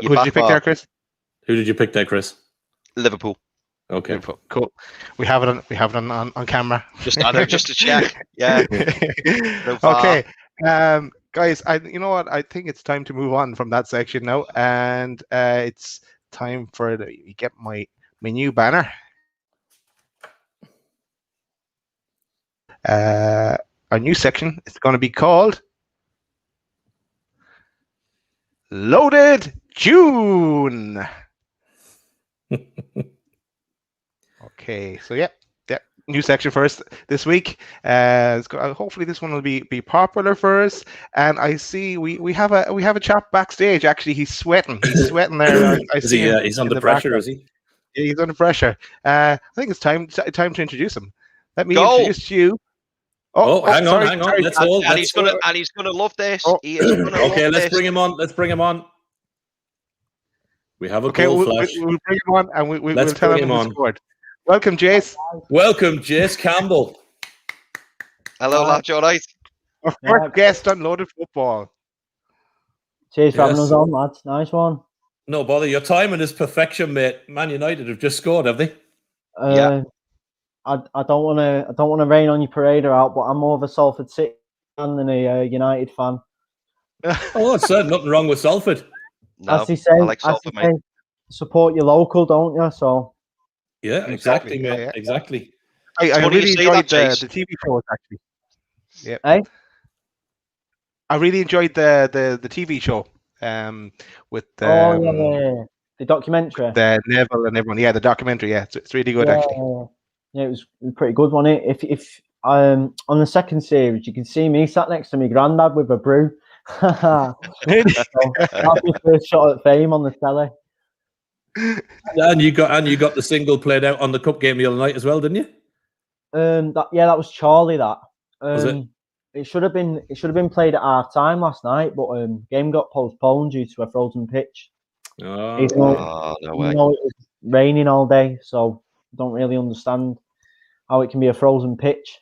Speaker 1: Who did you pick there, Chris?
Speaker 2: Who did you pick there, Chris?
Speaker 3: Liverpool.
Speaker 2: Okay.
Speaker 1: Liverpool. Cool. We have it on camera.
Speaker 3: Just to check. Yeah.
Speaker 1: Okay. Guys, you know what? I think it's time to move on from that section now, and it's time for get my new banner. Our new section is going to be called Loaded June. Okay, so yeah, new section for us this week. Hopefully this one will be popular for us. And I see we have a chap backstage. Actually, he's sweating. He's sweating there. I see him
Speaker 2: he's under
Speaker 1: in the
Speaker 2: pressure,
Speaker 1: background.
Speaker 2: is he?
Speaker 1: Yeah, he's under pressure. I think it's time to introduce him. Let me
Speaker 3: Go.
Speaker 1: introduce you.
Speaker 2: Hang
Speaker 1: sorry.
Speaker 2: on. Let's hold.
Speaker 3: And he's gonna love this.
Speaker 1: Oh.
Speaker 3: He is gonna
Speaker 2: Okay,
Speaker 3: love
Speaker 2: let's
Speaker 3: this.
Speaker 2: bring him on. Let's bring him on. We have a
Speaker 1: Okay,
Speaker 2: cold
Speaker 1: we'll
Speaker 2: flash.
Speaker 1: bring him on and we'll
Speaker 2: Let's
Speaker 1: tell
Speaker 2: bring
Speaker 1: him
Speaker 2: him
Speaker 1: who
Speaker 2: on.
Speaker 1: scored. Welcome, Jace.
Speaker 2: Welcome, Jace Campbell.
Speaker 3: Hello, lad. You all right?
Speaker 1: Our first guest on Loaded Football.
Speaker 5: Cheers for having
Speaker 2: Yes.
Speaker 5: us on, lads. Nice one.
Speaker 2: No bother. Your timing is perfection, mate. Man United have just scored, have they?
Speaker 3: Yeah.
Speaker 5: I don't want to rain on your parade out, but I'm more of a Salford City fan than a United fan.
Speaker 2: Oh, it's nothing wrong with Salford.
Speaker 3: No,
Speaker 5: As they say,
Speaker 3: I like Salford, mate.
Speaker 5: support your local, don't you? So
Speaker 2: Yeah, exactly, mate.
Speaker 1: Yeah.
Speaker 2: Exactly.
Speaker 1: I
Speaker 3: funny
Speaker 1: really
Speaker 3: you say
Speaker 1: enjoyed
Speaker 3: that, Jace.
Speaker 1: the TV shows, actually. Yeah.
Speaker 5: Eh?
Speaker 1: I really enjoyed the TV show with
Speaker 5: the documentary.
Speaker 1: the Neville and everyone. Yeah, the documentary. Yeah, it's really good, actually.
Speaker 5: Yeah, it was pretty good, wasn't it? If on the second series, you can see me sat next to my granddad with a brew. So, that'll be the first shot at fame on the telly.
Speaker 2: And you got the single played out on the cup game the other night as well, didn't you?
Speaker 5: That was Charlie. That
Speaker 2: Was it?
Speaker 5: It should have been played at half time last night, but game got postponed due to a frozen pitch.
Speaker 2: Oh,
Speaker 3: No way.
Speaker 5: It was raining all day, so don't really understand how it can be a frozen pitch.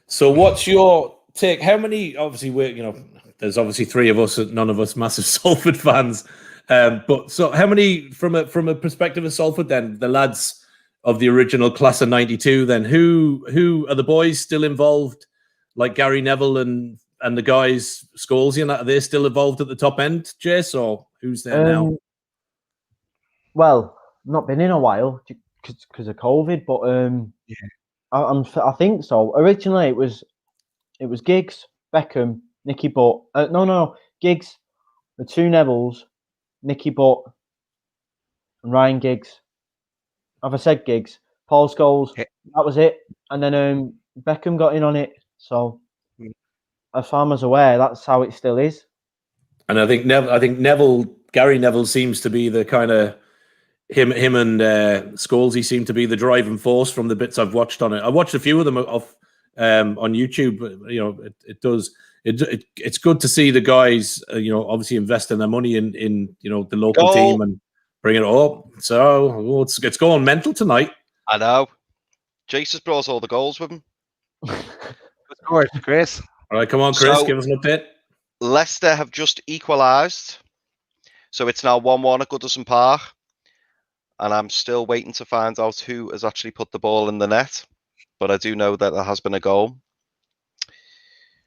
Speaker 2: So what's your take? How many? Obviously, there's obviously three of us, none of us massive Salford fans. But so how many from a perspective of Salford then? The lads of the original class of '92. Then who are the boys still involved? Like Gary Neville and the guys Scholesy and that, are they still involved at the top end, Jace, or who's there now?
Speaker 5: Well, not been in a while because of COVID, but I think so. Originally, it was Giggs, Beckham, Nicky Butt. No, Giggs, the two Nevilles, Nicky Butt, and Ryan Giggs. Have I said Giggs? Paul Scholes.
Speaker 1: Yeah.
Speaker 5: That was it. And then Beckham got in on it. So, as far as I'm aware, that's how it still is.
Speaker 2: And I think Gary Neville seems to be the kind of him and Scholesy seem to be the driving force from the bits I've watched on it. I watched a few of them off on YouTube. You know, it's good to see the guys, obviously investing their money in the local team and bring it up. So it's going mental tonight.
Speaker 3: I know. Jace has brought all the goals with him.
Speaker 1: Of course, Chris.
Speaker 2: All right, come on, Chris, give us an update.
Speaker 3: Leicester have just equalised, so it's now 1-1 at Goodison Park, and I'm still waiting to find out who has actually put the ball in the net. But I do know that there has been a goal.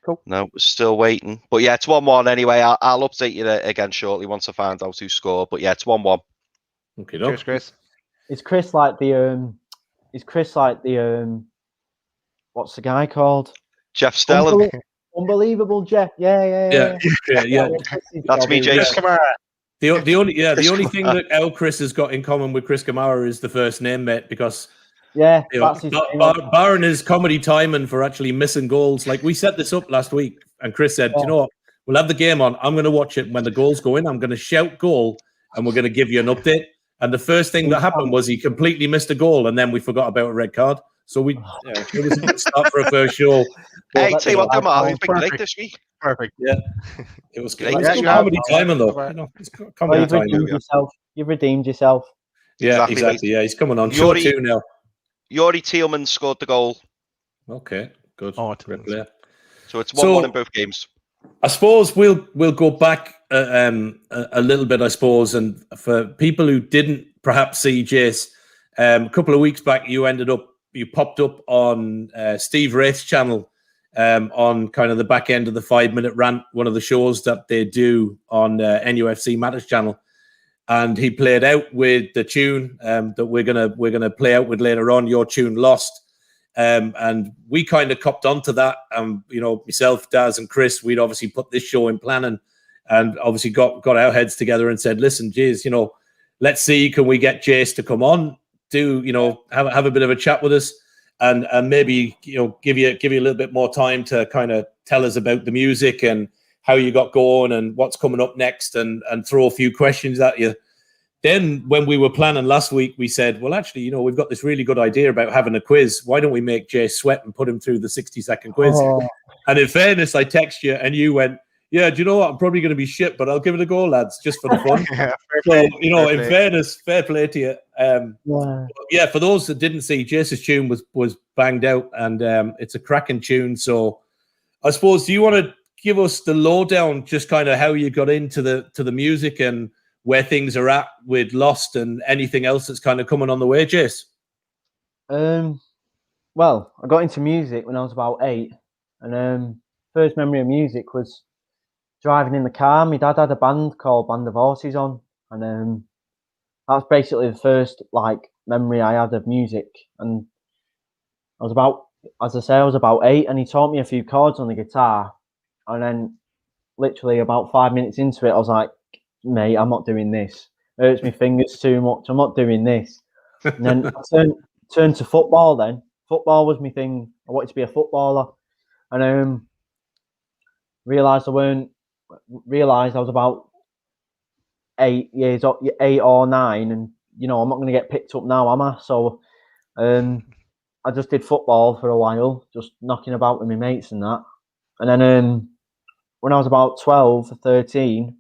Speaker 5: Cool.
Speaker 3: No, still waiting. But yeah, it's 1-1 anyway. I'll update you again shortly once I find out who scored. But yeah, it's 1-1.
Speaker 2: Okay,
Speaker 1: cheers, Chris.
Speaker 5: Is Chris like the what's the guy called?
Speaker 3: Jeff Stelling.
Speaker 5: Unbelievable Jeff. Yeah.
Speaker 3: That's me, Jason.
Speaker 2: The only thing that El Chris has got in common with Chris Kamara is the first name, mate, because
Speaker 5: that's his
Speaker 2: barring his comedy timing for actually missing goals. Like we set this up last week, and Chris said, you know what? We'll have the game on. I'm going to watch it when the goals go in. I'm going to shout goal, and we're going to give you an update. And the first thing that happened was he completely missed a goal, and then we forgot about a red card. So it was a good start for a first show.
Speaker 3: Hey, tell you what, Damari, it's been great this week.
Speaker 1: Perfect.
Speaker 2: Yeah, it was great.
Speaker 3: Yeah,
Speaker 2: It's comedy timing, though.
Speaker 5: You've redeemed yourself.
Speaker 2: Yeah, exactly. Yeah, he's coming on. Show 2 now.
Speaker 3: Yori Tielemans scored the goal.
Speaker 2: Okay, good.
Speaker 1: Oh,
Speaker 2: great player.
Speaker 3: So it's 1-1 in both games.
Speaker 2: I suppose we'll go back a little bit, I suppose, and for people who didn't perhaps see Jace, a couple of weeks back, you popped up on Steve Wraith's channel on kind of the back end of the 5-minute rant, one of the shows that they do on NUFC Matters channel, and he played out with the tune that we're gonna play out with later on. Your tune Lost. And we kind of copped onto that. Myself, Daz, and Chris, we'd obviously put this show in planning, and obviously got our heads together and said, "Listen, Jace, let's see, can we get Jace to come on, have a bit of a chat with us, and maybe give you a little bit more time to kind of tell us about the music and how you got going and what's coming up next, and throw a few questions at you." Then when we were planning last week, we said, well, actually, we've got this really good idea about having a quiz. Why don't we make Jay sweat and put him through the 60-second quiz? Oh. And in fairness, I text you and you went, yeah, do you know what? I'm probably going to be shit, but I'll give it a go, lads, just for the fun. In fairness, fair play to you. Yeah, for those that didn't see, Jace's tune was banged out, and it's a cracking tune. So I suppose, do you want to give us the lowdown, just kind of how you got into the music and where things are at with Lost and anything else that's kind of coming on the way, Jace?
Speaker 5: Well, I got into music when I was about 8, and first memory of music was driving in the car. My dad had a band called Band of Horses on, and that's basically the first memory I had of music. And I was about 8, and he taught me a few chords on the guitar, and then literally about 5 minutes into it, I was like, mate, I'm not doing this. It hurts my fingers too much. I'm not doing this. And then I turned to football then. Football was my thing. I wanted to be a footballer. And realised I was about 8 or 9, and I'm not going to get picked up now, am I? So I just did football for a while, just knocking about with my mates and that. And then when I was about 12 or 13,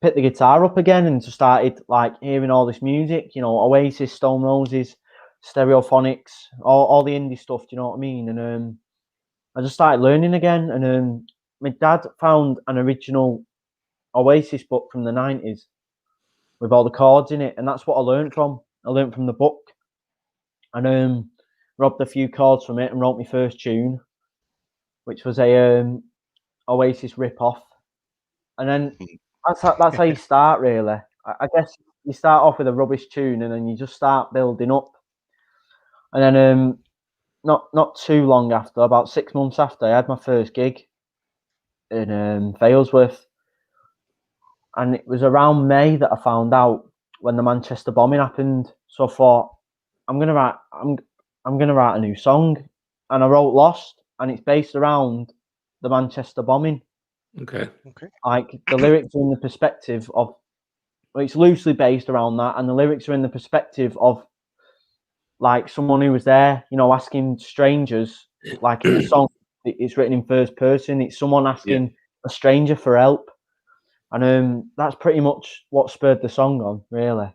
Speaker 5: picked the guitar up again and just started hearing all this music, Oasis, Stone Roses, Stereophonics, all the indie stuff, do you know what I mean? And I just started learning again, and my dad found an original Oasis book from the 90s with all the chords in it, and that's what I learned from. I learned from the book, and robbed a few chords from it and wrote my first tune, which was a Oasis rip-off. And then that's how you start, really. I guess you start off with a rubbish tune, and then you just start building up. And then not too long after, about 6 months after, I had my first gig in Failsworth, and it was around May that I found out when the Manchester bombing happened. So I thought, I'm gonna write a new song. and I wrote Lost, and it's based around the Manchester bombing.
Speaker 2: Okay.
Speaker 5: Like the lyrics are in the perspective of, well, it's loosely based around that, and the lyrics are in the perspective of like someone who was there, you know, asking strangers. Like in the song, it's written in first person. It's someone asking a stranger for help, and that's pretty much what spurred the song on, really.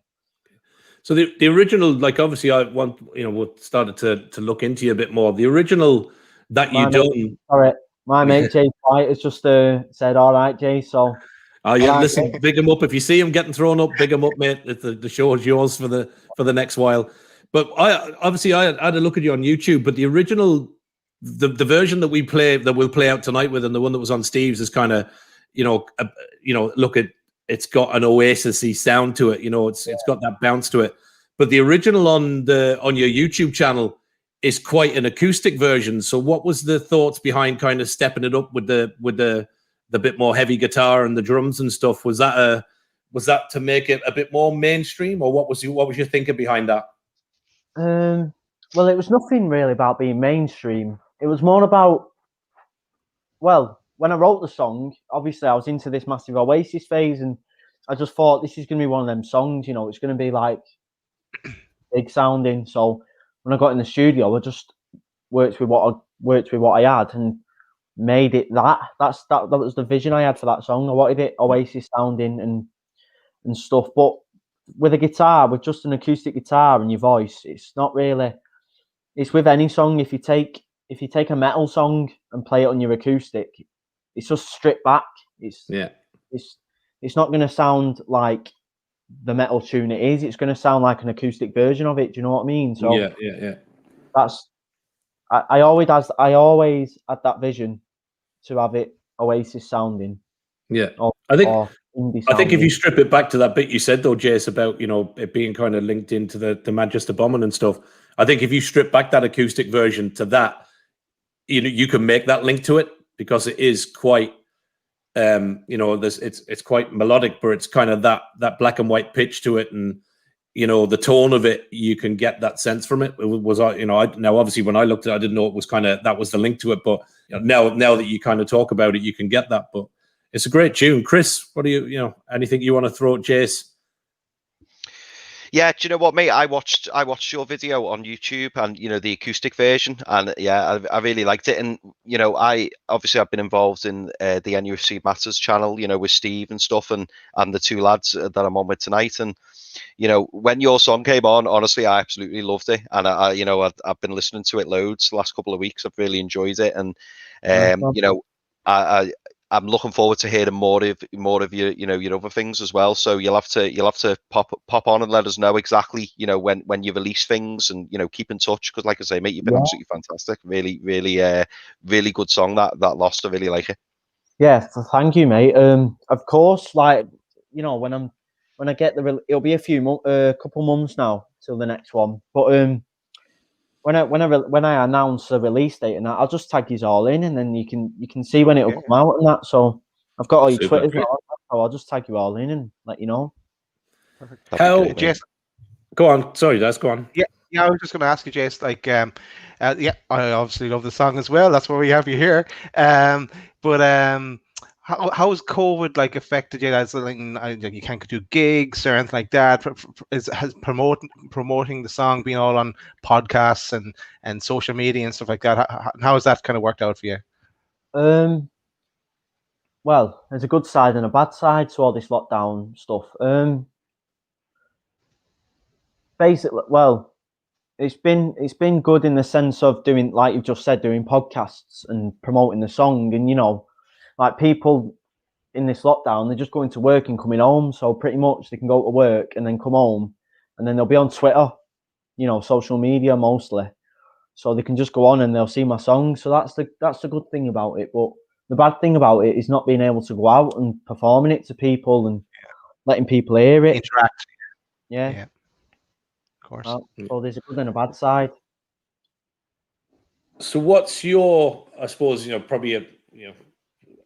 Speaker 2: So the original, like obviously, we started to look into you a bit more. The original that you done.
Speaker 5: Sorry, my mate Jay White has just said, "All right, Jay." So,
Speaker 2: oh yeah, listen, big him up if you see him getting thrown up. Big him up, mate. The show is yours for the next while. But I had a look at you on YouTube. But the original, the version that we'll play out tonight with, and the one that was on Steve's is kind of, look at. It's got an Oasis-y sound to it, it's got that bounce to it. But the original on your YouTube channel is quite an acoustic version. So what was the thoughts behind kind of stepping it up with the bit more heavy guitar and the drums and stuff? Was that to make it a bit more mainstream, or what was your thinking behind that?
Speaker 5: Well, it was nothing really about being mainstream. It was more about, well, when I wrote the song, obviously I was into this massive Oasis phase, and I just thought this is going to be one of them songs, it's going to be like big sounding. So when I got in the studio, I just worked with what I had and made it that. That was the vision I had for that song. I wanted it Oasis sounding and stuff, but with a guitar, with just an acoustic guitar and your voice, it's not really. It's with any song. If you take a metal song and play it on your acoustic, it's just stripped back. It's not going to sound like the metal tune it is. It's going to sound like an acoustic version of it. Do you know what I mean? So
Speaker 2: yeah.
Speaker 5: That's I always had that vision to have it Oasis sounding.
Speaker 2: Yeah, I think if you strip it back to that bit you said though, Jace, about it being kind of linked into the Manchester bombing and stuff. I think if you strip back that acoustic version to that, you can make that link to it. Because it is quite, it's quite melodic, but it's kind of that black and white pitch to it, and the tone of it. You can get that sense from it. It was, now obviously when I looked at it, I didn't know it was that was the link to it. But now that you kind of talk about it, you can get that. But it's a great tune, Chris. What do anything you want to throw at Jace?
Speaker 3: Yeah, do you know what, mate? I watched your video on YouTube and the acoustic version, and yeah, I really liked it. And I've been involved in the NUFC Matters channel, with Steve and stuff, and the two lads that I'm on with tonight. And when your song came on, honestly, I absolutely loved it, and I've been listening to it loads the last couple of weeks. I've really enjoyed it, and I'm looking forward to hearing more of your your other things as well. So you'll have to pop on and let us know exactly when you release things, and keep in touch, because like I say, mate, you've been absolutely fantastic. Really, really, really good song that Lost. I really like it. Yeah,
Speaker 5: thank you, mate. Of course, like when I get it'll be a couple months now till the next one, but when I announce the release date and that, I'll just tag you all in, and then you can see when it'll come out and that. So I've got all your Twitters, so I'll just tag you all in and let you know.
Speaker 1: Perfect. Jace,
Speaker 2: go on. Sorry, Des, go on.
Speaker 1: Yeah, I was just going to ask you, Jace. Like, I obviously love the song as well. That's why we have you here. But how has COVID affected you? As you can't do gigs or anything like that. Has promoting the song being all on podcasts and social media and stuff like that? How has that kind of worked out for you?
Speaker 5: Well, there's a good side and a bad side to all this lockdown stuff. Basically, well, it's been good in the sense of doing, like you've just said, doing podcasts and promoting the song, and like people in this lockdown, they're just going to work and coming home. So pretty much they can go to work and then come home, and then they'll be on Twitter, social media mostly. So they can just go on and they'll see my song. So that's the good thing about it. But the bad thing about it is not being able to go out and performing it to people and letting people hear it.
Speaker 1: Interact.
Speaker 5: Yeah.
Speaker 1: Of course.
Speaker 5: So there's a good and a bad side.
Speaker 2: So what's your, I suppose, probably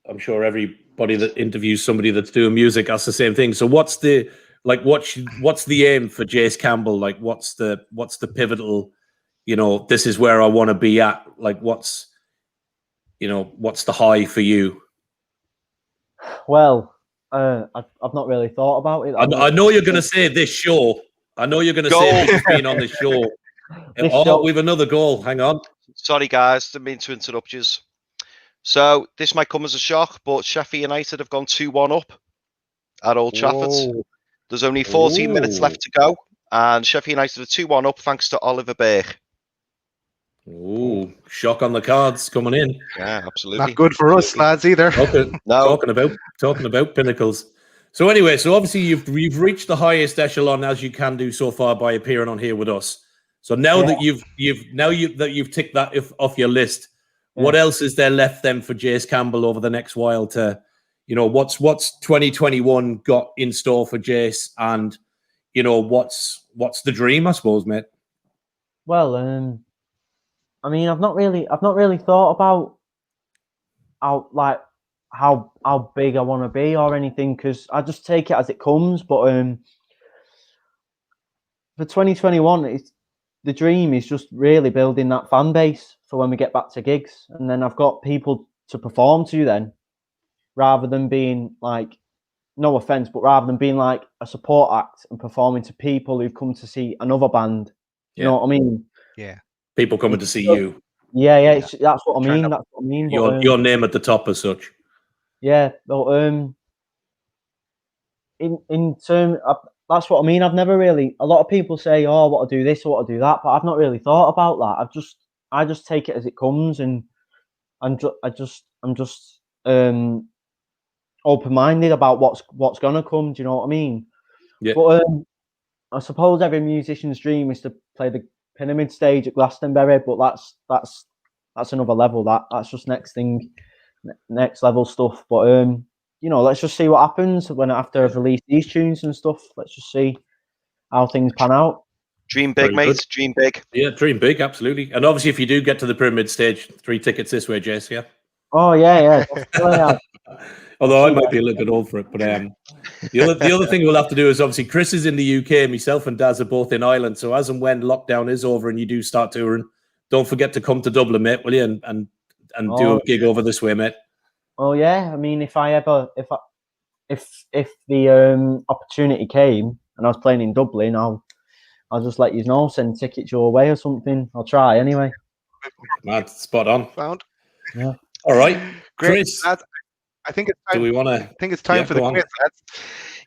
Speaker 2: I'm sure everybody that interviews somebody that's doing music asks the same thing. So what's the aim for Jace Campbell? Like what's the pivotal, this is where I want to be at? Like, what's the high for you?
Speaker 5: Well, I've not really thought about it.
Speaker 2: I know you're going to say this show. I know you're going to say this being on this show. We've another goal. Hang on.
Speaker 3: Sorry, guys. Didn't mean to interrupt you. So this might come as a shock, but Sheffield United have gone 2-1 up at Old Trafford.
Speaker 2: Whoa.
Speaker 3: There's only 14 minutes left to go, and Sheffield United are 2-1 up thanks to Oliver Berg.
Speaker 2: Ooh, shock on the cards coming in.
Speaker 3: Yeah, absolutely.
Speaker 1: Not good for us, lads, either.
Speaker 3: No.
Speaker 2: Talking about pinnacles. So anyway, obviously you've reached the highest echelon as you can do so far by appearing on here with us. So now that you've ticked that off your list, what else is there left then for Jace Campbell over the next while to, what's 2021 got in store for Jace, and what's the dream, I suppose, mate?
Speaker 5: Well, I mean, I've not really thought about how big I want to be or anything, because I just take it as it comes. But for 2021, the dream is just really building that fan base for when we get back to gigs, and then I've got people to perform to then, rather than being like, no offense, but rather than being like a support act and performing to people who've come to see another band. You know what I mean?
Speaker 1: Yeah.
Speaker 2: People coming to see you.
Speaker 5: Yeah. That's what I mean. That's what I mean.
Speaker 2: Your name at the top as such.
Speaker 5: Yeah, but in term, that's what I mean. I've never really. A lot of people say, "Oh, I want to do this, I want to do that," but I've not really thought about that. I just take it as it comes, and I'm just open-minded about what's gonna come. Do you know what I mean?
Speaker 2: Yeah.
Speaker 5: But I suppose every musician's dream is to play the Pyramid stage at Glastonbury, but that's another level. That's just next level stuff. But let's just see what happens after I've released these tunes and stuff. Let's just see how things pan out.
Speaker 3: Dream big,
Speaker 2: Very
Speaker 3: mate.
Speaker 2: good.
Speaker 3: Dream big.
Speaker 2: Yeah, dream big, absolutely. And obviously, if you do get to the Pyramid stage, 3 tickets this way, Jess. Yeah.
Speaker 5: Oh yeah.
Speaker 2: Although I might be a little bit old for it, but the other thing we'll have to do is obviously Chris is in the UK, myself and Daz are both in Ireland. So as and when lockdown is over and you do start touring, don't forget to come to Dublin, mate, will you? And do a gig over this way, mate.
Speaker 5: Oh yeah. I mean, if the opportunity came and I was playing in Dublin, I'll just let you know, send tickets your way or something. I'll try anyway.
Speaker 2: Mad, spot on.
Speaker 1: Found.
Speaker 5: Yeah.
Speaker 2: All right,
Speaker 1: Great.
Speaker 2: Chris.
Speaker 1: I think it's time.
Speaker 2: Do we want to?
Speaker 1: I think it's time for the quiz, lads.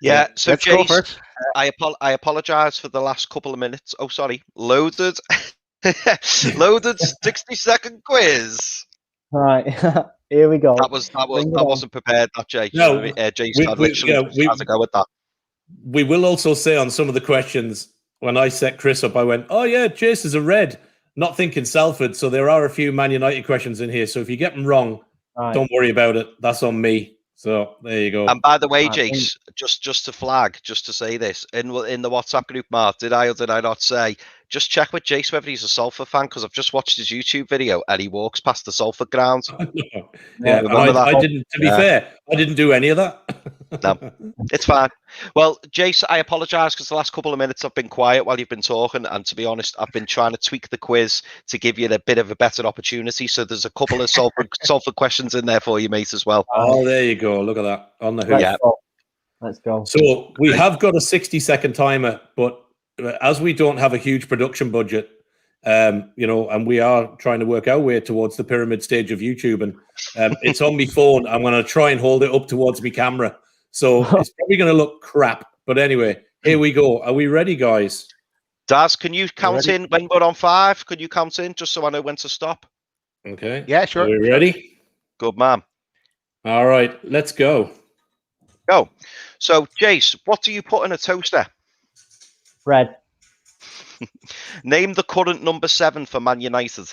Speaker 3: Yeah. So
Speaker 1: let's go for
Speaker 3: Jace,
Speaker 1: it.
Speaker 3: I apologise for the last couple of minutes. Oh, sorry. Loaded 60-second quiz.
Speaker 5: All right. Here we go.
Speaker 3: That wasn't prepared, that Jay.
Speaker 2: No,
Speaker 3: Jace had literally had to go with that.
Speaker 2: We will also say on some of the questions, when I set Chris up, I went, "Oh yeah, Jace is a red," not thinking Salford. So there are a few Man United questions in here. So if you get them wrong, don't worry about it. That's on me. So there you go.
Speaker 3: And by the way, Jace, just to flag, just to say this, in the WhatsApp group, Mark, did I or did I not say, just check with Jace whether he's a Salford fan, because I've just watched his YouTube video and he walks past the Salford ground.
Speaker 2: Yeah, I didn't. To be fair, I didn't do any of that.
Speaker 3: No, it's fine. Well, Jace, I apologise because the last couple of minutes I've been quiet while you've been talking, and to be honest, I've been trying to tweak the quiz to give you a bit of a better opportunity. So there's a couple of Salford questions in there for you, mate, as well.
Speaker 2: Oh, there you go. Look at that on the hook.
Speaker 3: Yeah.
Speaker 5: Let's go.
Speaker 2: So we have got a 60-second timer, but as we don't have a huge production budget, and we are trying to work our way towards the pyramid stage of YouTube, and it's on my phone. I'm going to try and hold it up towards my camera. So it's probably going to look crap. But anyway, here we go. Are we ready, guys?
Speaker 3: Daz, can you count in when we're on 5? Could you count in just so I know when to stop?
Speaker 2: Okay.
Speaker 1: Yeah, sure.
Speaker 2: Are we ready?
Speaker 3: Good man.
Speaker 2: All right, let's go.
Speaker 3: Go. So, Jace, what do you put in a toaster?
Speaker 5: Bread.
Speaker 3: Name the current number 7 for Man United.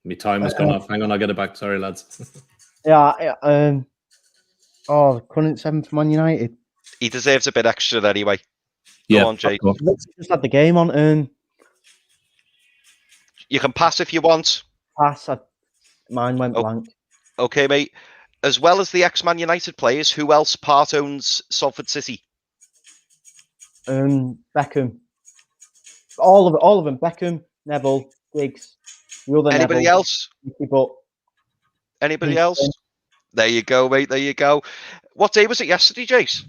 Speaker 2: My time has gone off. Hang on, I'll get it back. Sorry, lads.
Speaker 5: Yeah. Current 7 for Man United.
Speaker 3: He deserves a bit extra anyway.
Speaker 2: Yeah,
Speaker 3: Go on, Jay.
Speaker 5: Let's just had the game on.
Speaker 3: You can pass if you want.
Speaker 5: Pass. Mine went blank.
Speaker 3: Okay, mate. As well as the ex-Man United players, who else part owns Salford City?
Speaker 5: Beckham. all of them. Beckham, Neville, Giggs, the other
Speaker 3: Anybody
Speaker 5: Neville,
Speaker 3: else?
Speaker 5: Nicky Butt.
Speaker 3: Anybody else? There you go, mate. There you go. What day was it yesterday, Jace?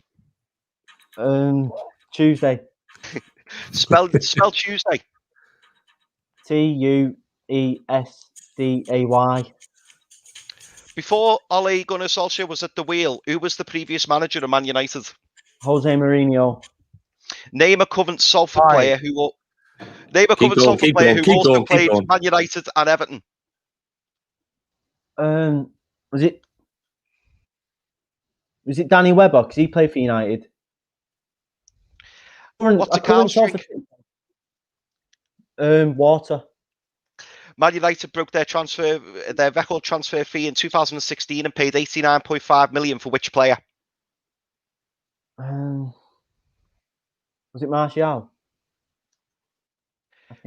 Speaker 5: Tuesday.
Speaker 3: Spell Tuesday.
Speaker 5: Tuesday.
Speaker 3: Before Ole Gunnar Solskjaer was at the wheel, who was the previous manager of Man United?
Speaker 5: Jose Mourinho.
Speaker 3: Name a Covent Salford player who. Name a Covent Salford player who also played for Man United and Everton.
Speaker 5: Was it Danny Webber? Because he played for United.
Speaker 3: What's a Carl's drink?
Speaker 5: Water.
Speaker 3: Man United broke their record transfer fee in 2016 and paid 89.5 million for which player?
Speaker 5: Was it Martial?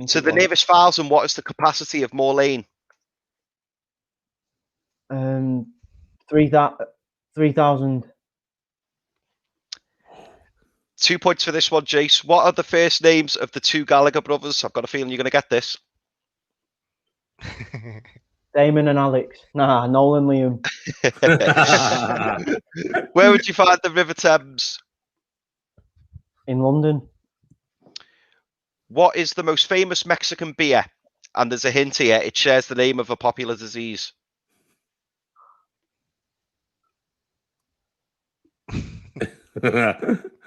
Speaker 3: So the nearest 1,000, what is the capacity of Moor Lane?
Speaker 5: 3,000.
Speaker 3: 2 points for this one, Jace. What are the first names of the two Gallagher brothers? I've got a feeling you're going to get this.
Speaker 5: Damon and Alex. Nah, Nolan Liam.
Speaker 3: Where would you find the River Thames?
Speaker 5: In London.
Speaker 3: What is the most famous Mexican beer? And there's a hint here. It shares the name of a popular disease.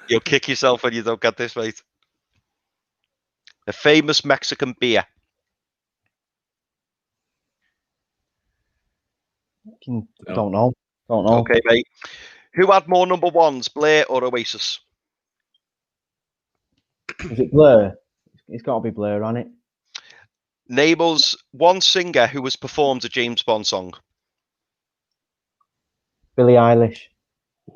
Speaker 3: You'll kick yourself when you don't get this, mate. A famous Mexican beer.
Speaker 5: Don't know.
Speaker 3: Okay, mate. Who had more number ones, Blair or Oasis?
Speaker 5: Is it Blair? It's got to be Blair, hasn't it?
Speaker 3: Name us one singer who has performed a James Bond song.
Speaker 5: Billie Eilish.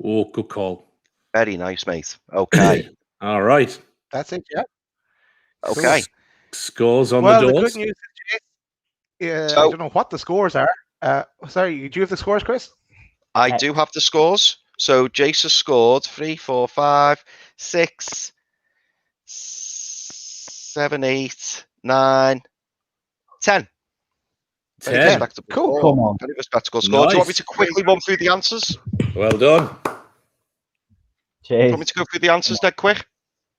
Speaker 2: Oh, good call.
Speaker 3: Very nice, mate. Okay.
Speaker 2: All right.
Speaker 1: That's it, yeah.
Speaker 3: Okay.
Speaker 2: Scores on
Speaker 1: Well,
Speaker 2: the
Speaker 1: the
Speaker 2: doors.
Speaker 1: good news is,
Speaker 3: So-
Speaker 1: I don't know what the scores are. Sorry, do you have the scores, Chris?
Speaker 3: I do have the scores. So Jason scored 3, 4, 5, 6, 7, 8, 9, 10. Very
Speaker 2: 10.
Speaker 3: respectable
Speaker 1: Cool.
Speaker 3: score.
Speaker 5: Come on.
Speaker 3: Very respectable score. Do you want me
Speaker 2: Nice.
Speaker 3: to quickly run through the answers?
Speaker 2: Well done.
Speaker 3: Do you
Speaker 5: Cheers.
Speaker 3: want me to go through the answers dead quick?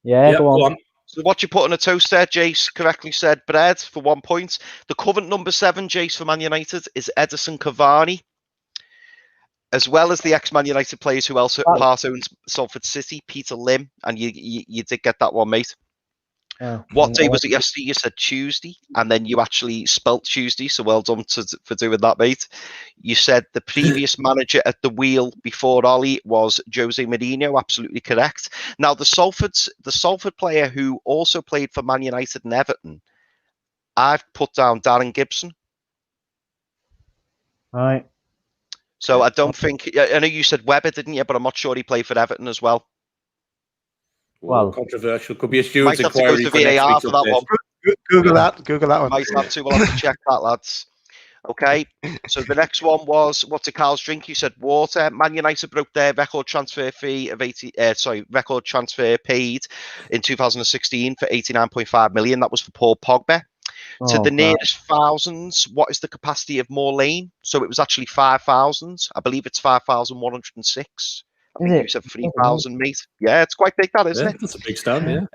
Speaker 5: Yeah,
Speaker 2: Yep,
Speaker 5: go on.
Speaker 3: So what you put on a toast there, Jace correctly said bread for 1 point. The Covent number 7, Jace, for Man United is Edison Cavani, as well as the ex-Man United players who also part owns Salford City, Peter Lim, and you did get that one, mate. What day was it yesterday? You said Tuesday, and then you actually spelt Tuesday, so well done for doing that, mate. You said the previous manager at the wheel before Ollie was Jose Mourinho, absolutely correct. Now, the Salford player who also played for Man United and Everton, I've put down Darren Gibson.
Speaker 5: Right.
Speaker 3: So I don't think, I know you said Webber, didn't you? But I'm not sure he played for Everton as well.
Speaker 2: Well, controversial. Could be a
Speaker 3: Might
Speaker 2: Stewards
Speaker 3: have to go
Speaker 2: inquiry
Speaker 3: to
Speaker 2: for next
Speaker 3: VAR
Speaker 2: week's
Speaker 3: for that
Speaker 2: update.
Speaker 3: one.
Speaker 1: Google that one.
Speaker 3: Might have to. We'll have to check that, lads. Okay. So the next one was, what's a Carl's drink? You said water. Man United broke their record transfer fee of record transfer paid in 2016 for 89.5 million. That was for Paul Pogba. To the nearest thousands, what is the capacity of Moor Lane? So it was actually 5,000. I believe it's 5,106. I think you said 3,000, mate. Yeah, it's quite big, that, isn't it?
Speaker 2: That's a big stand, yeah.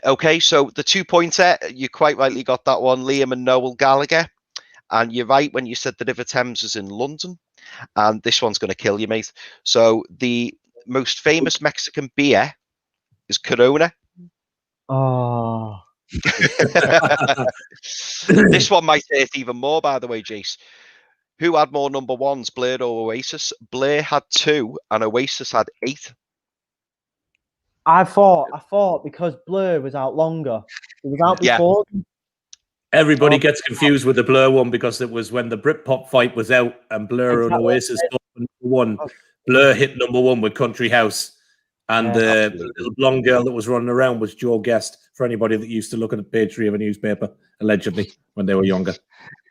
Speaker 3: Okay, so the 2 pointer, you quite rightly got that one, Liam and Noel Gallagher. And you're right when you said the River Thames is in London. And this one's going to kill you, mate. So the most famous Mexican beer is Corona.
Speaker 5: Oh.
Speaker 3: This one might hurt even more, by the way, Jace. Who had more number ones, Blair or Oasis? Blair had 2 and Oasis had 8.
Speaker 5: I thought because Blur was out longer. It was out before.
Speaker 2: Everybody gets confused with the Blur one because it was when the Britpop fight was out and Blur and Oasis got number 1. Blur hit number 1 with Country House. And the little blonde girl that was running around was Joe Guest, for anybody that used to look at page 3 of a newspaper, allegedly, when they were younger.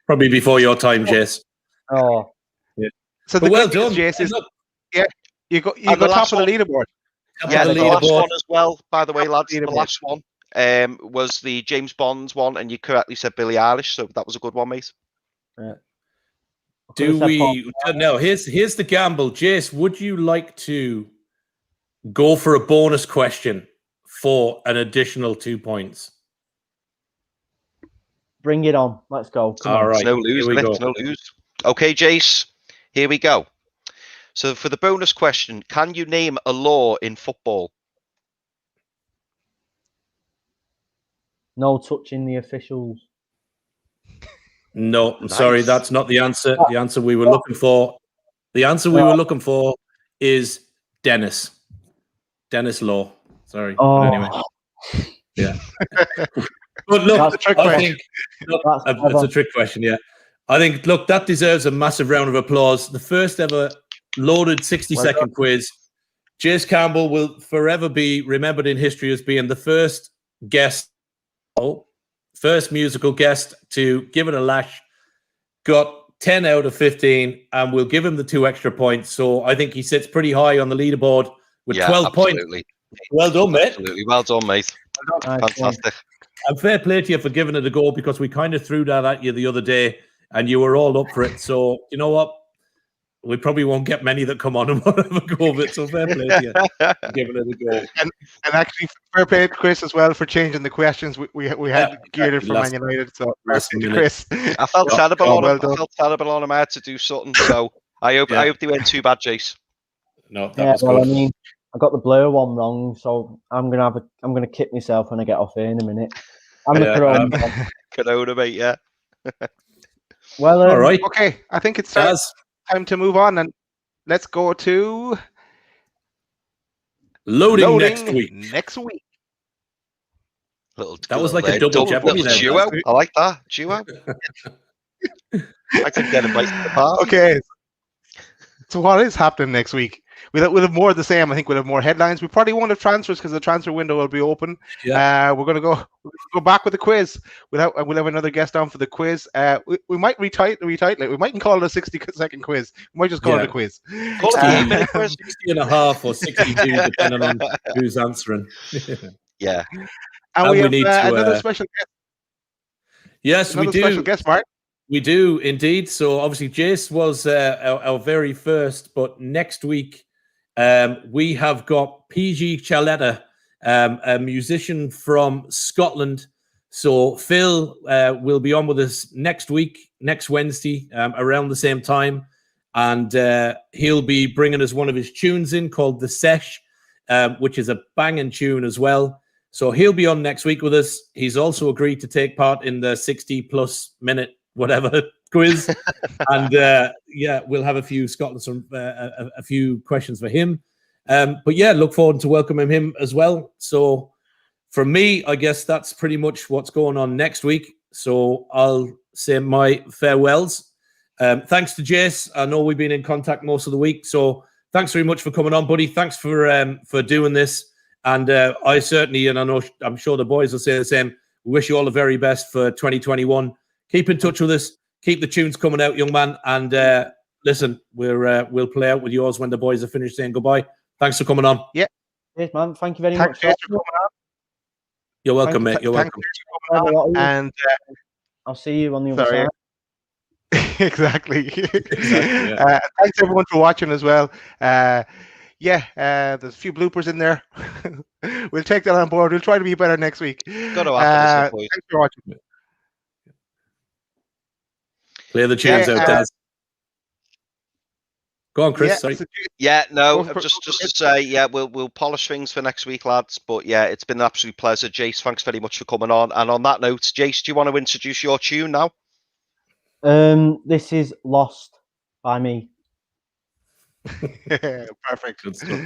Speaker 2: Probably before your time, Jace.
Speaker 5: Oh.
Speaker 2: Yeah.
Speaker 1: So the good news, Jace, is you go top of the leaderboard.
Speaker 3: Yeah, the last one as well, by the way, lads. The last one. was the James Bond one, and you correctly said Billie Eilish, so that was a good one, mate.
Speaker 2: Do we? No, here's the gamble. Jace, would you like to go for a bonus question for an additional 2 points?
Speaker 5: Bring it on. Let's go.
Speaker 2: All right.
Speaker 3: No lose. No lose. Okay, Jace, here we go. So for the bonus question, can you name a law in football?
Speaker 5: No touching the officials.
Speaker 2: No, I'm sorry, that's not the answer. The answer we were looking for. The answer we were looking for is Dennis. Dennis Law. Sorry.
Speaker 5: Oh.
Speaker 2: But anyway. Yeah. But look,
Speaker 1: That's a trick
Speaker 2: I
Speaker 1: question.
Speaker 2: think it's a trick question, yeah. I think, look, that deserves a massive round of applause. The first ever loaded 60-second quiz. Jace Campbell will forever be remembered in history as being the first musical guest to give it a lash. Got 10 out of 15, and we'll give him the 2 extra points. So I think he sits pretty high on the leaderboard with 12 points. Well done, mate.
Speaker 3: Absolutely. Well done, mate. Fantastic.
Speaker 2: And fair play to you for giving it a go, because we kind of threw that at you the other day and you were all up for it. So, you know what? We probably won't get many that come on and want to have a go of it. So fair play to you for giving it a go.
Speaker 1: And actually, fair play to Chris as well for changing the questions. We had geared it for Man United. So fair play to Chris.
Speaker 3: I felt terrible on him. I felt terrible on him. I had to do something. So I hope they weren't too bad, Jace.
Speaker 2: No, that was good.
Speaker 5: I mean, I got the blur one wrong, so I'm gonna kick myself when I get off here in a minute. I'm the Corona.
Speaker 3: Corona, mate. Yeah.
Speaker 5: Well,
Speaker 2: all right.
Speaker 1: Okay, I think it's time to move on, and let's go to
Speaker 2: loading next week.
Speaker 3: That
Speaker 2: was like a double Jeopardy
Speaker 3: duo. I like that duo. I could get invited to the party.
Speaker 1: Okay. So what is happening next week? We'll have more of the same. I think we'll have more headlines. We probably won't have transfers because the transfer window will be open.
Speaker 2: Yeah.
Speaker 1: We're gonna go back with the quiz. We'll have another guest on for the quiz. We might retitle it. We mightn't call it a 60-second quiz. We might just call it a quiz.
Speaker 3: Call it a 8-minute quiz.
Speaker 2: 60 and a half or 62, depending on who's answering.
Speaker 3: Yeah.
Speaker 1: And we have another special guest.
Speaker 2: Yes, we do.
Speaker 1: Special guest, Mark.
Speaker 2: We do indeed. So obviously, Jace was our very first, but next week we have got PG Chaletta, a musician from Scotland. So Phil will be on with us next week, next Wednesday, around the same time, and he'll be bringing us one of his tunes in called The Sesh, which is a banging tune as well. So he'll be on next week with us. He's also agreed to take part in the 60+ minute whatever quiz, and we'll have a few a few questions for him. But yeah, look forward to welcoming him as well. So from me, I guess that's pretty much what's going on next week. So I'll say my farewells. Thanks to Jace. I know we've been in contact most of the week, so thanks very much for coming on, buddy. Thanks for doing this. And I certainly, and I'm sure the boys will say the same, we wish you all the very best for 2021. Keep in touch with us. Keep the tunes coming out, young man. And listen, we'll play out with yours when the boys are finished saying goodbye. Thanks for coming on.
Speaker 1: Yeah.
Speaker 5: Yes, man. Thank you very much.
Speaker 1: Thanks for coming on.
Speaker 2: You're welcome, mate. You're welcome.
Speaker 1: And
Speaker 5: I'll see you on the other side.
Speaker 1: Exactly.
Speaker 2: Yeah.
Speaker 1: Thanks everyone for watching as well. There's a few bloopers in there. We'll take that on board. We'll try to be better next week.
Speaker 3: Got to after this,
Speaker 1: thanks for watching.
Speaker 2: Play the tunes out, Daz. Go on, Chris. Sorry.
Speaker 3: Just to say, we'll polish things for next week, lads. But yeah, it's been an absolute pleasure. Jace, thanks very much for coming on. And on that note, Jace, do you want to introduce your tune now?
Speaker 5: This is Lost by me.
Speaker 1: Perfect.
Speaker 2: Good stuff.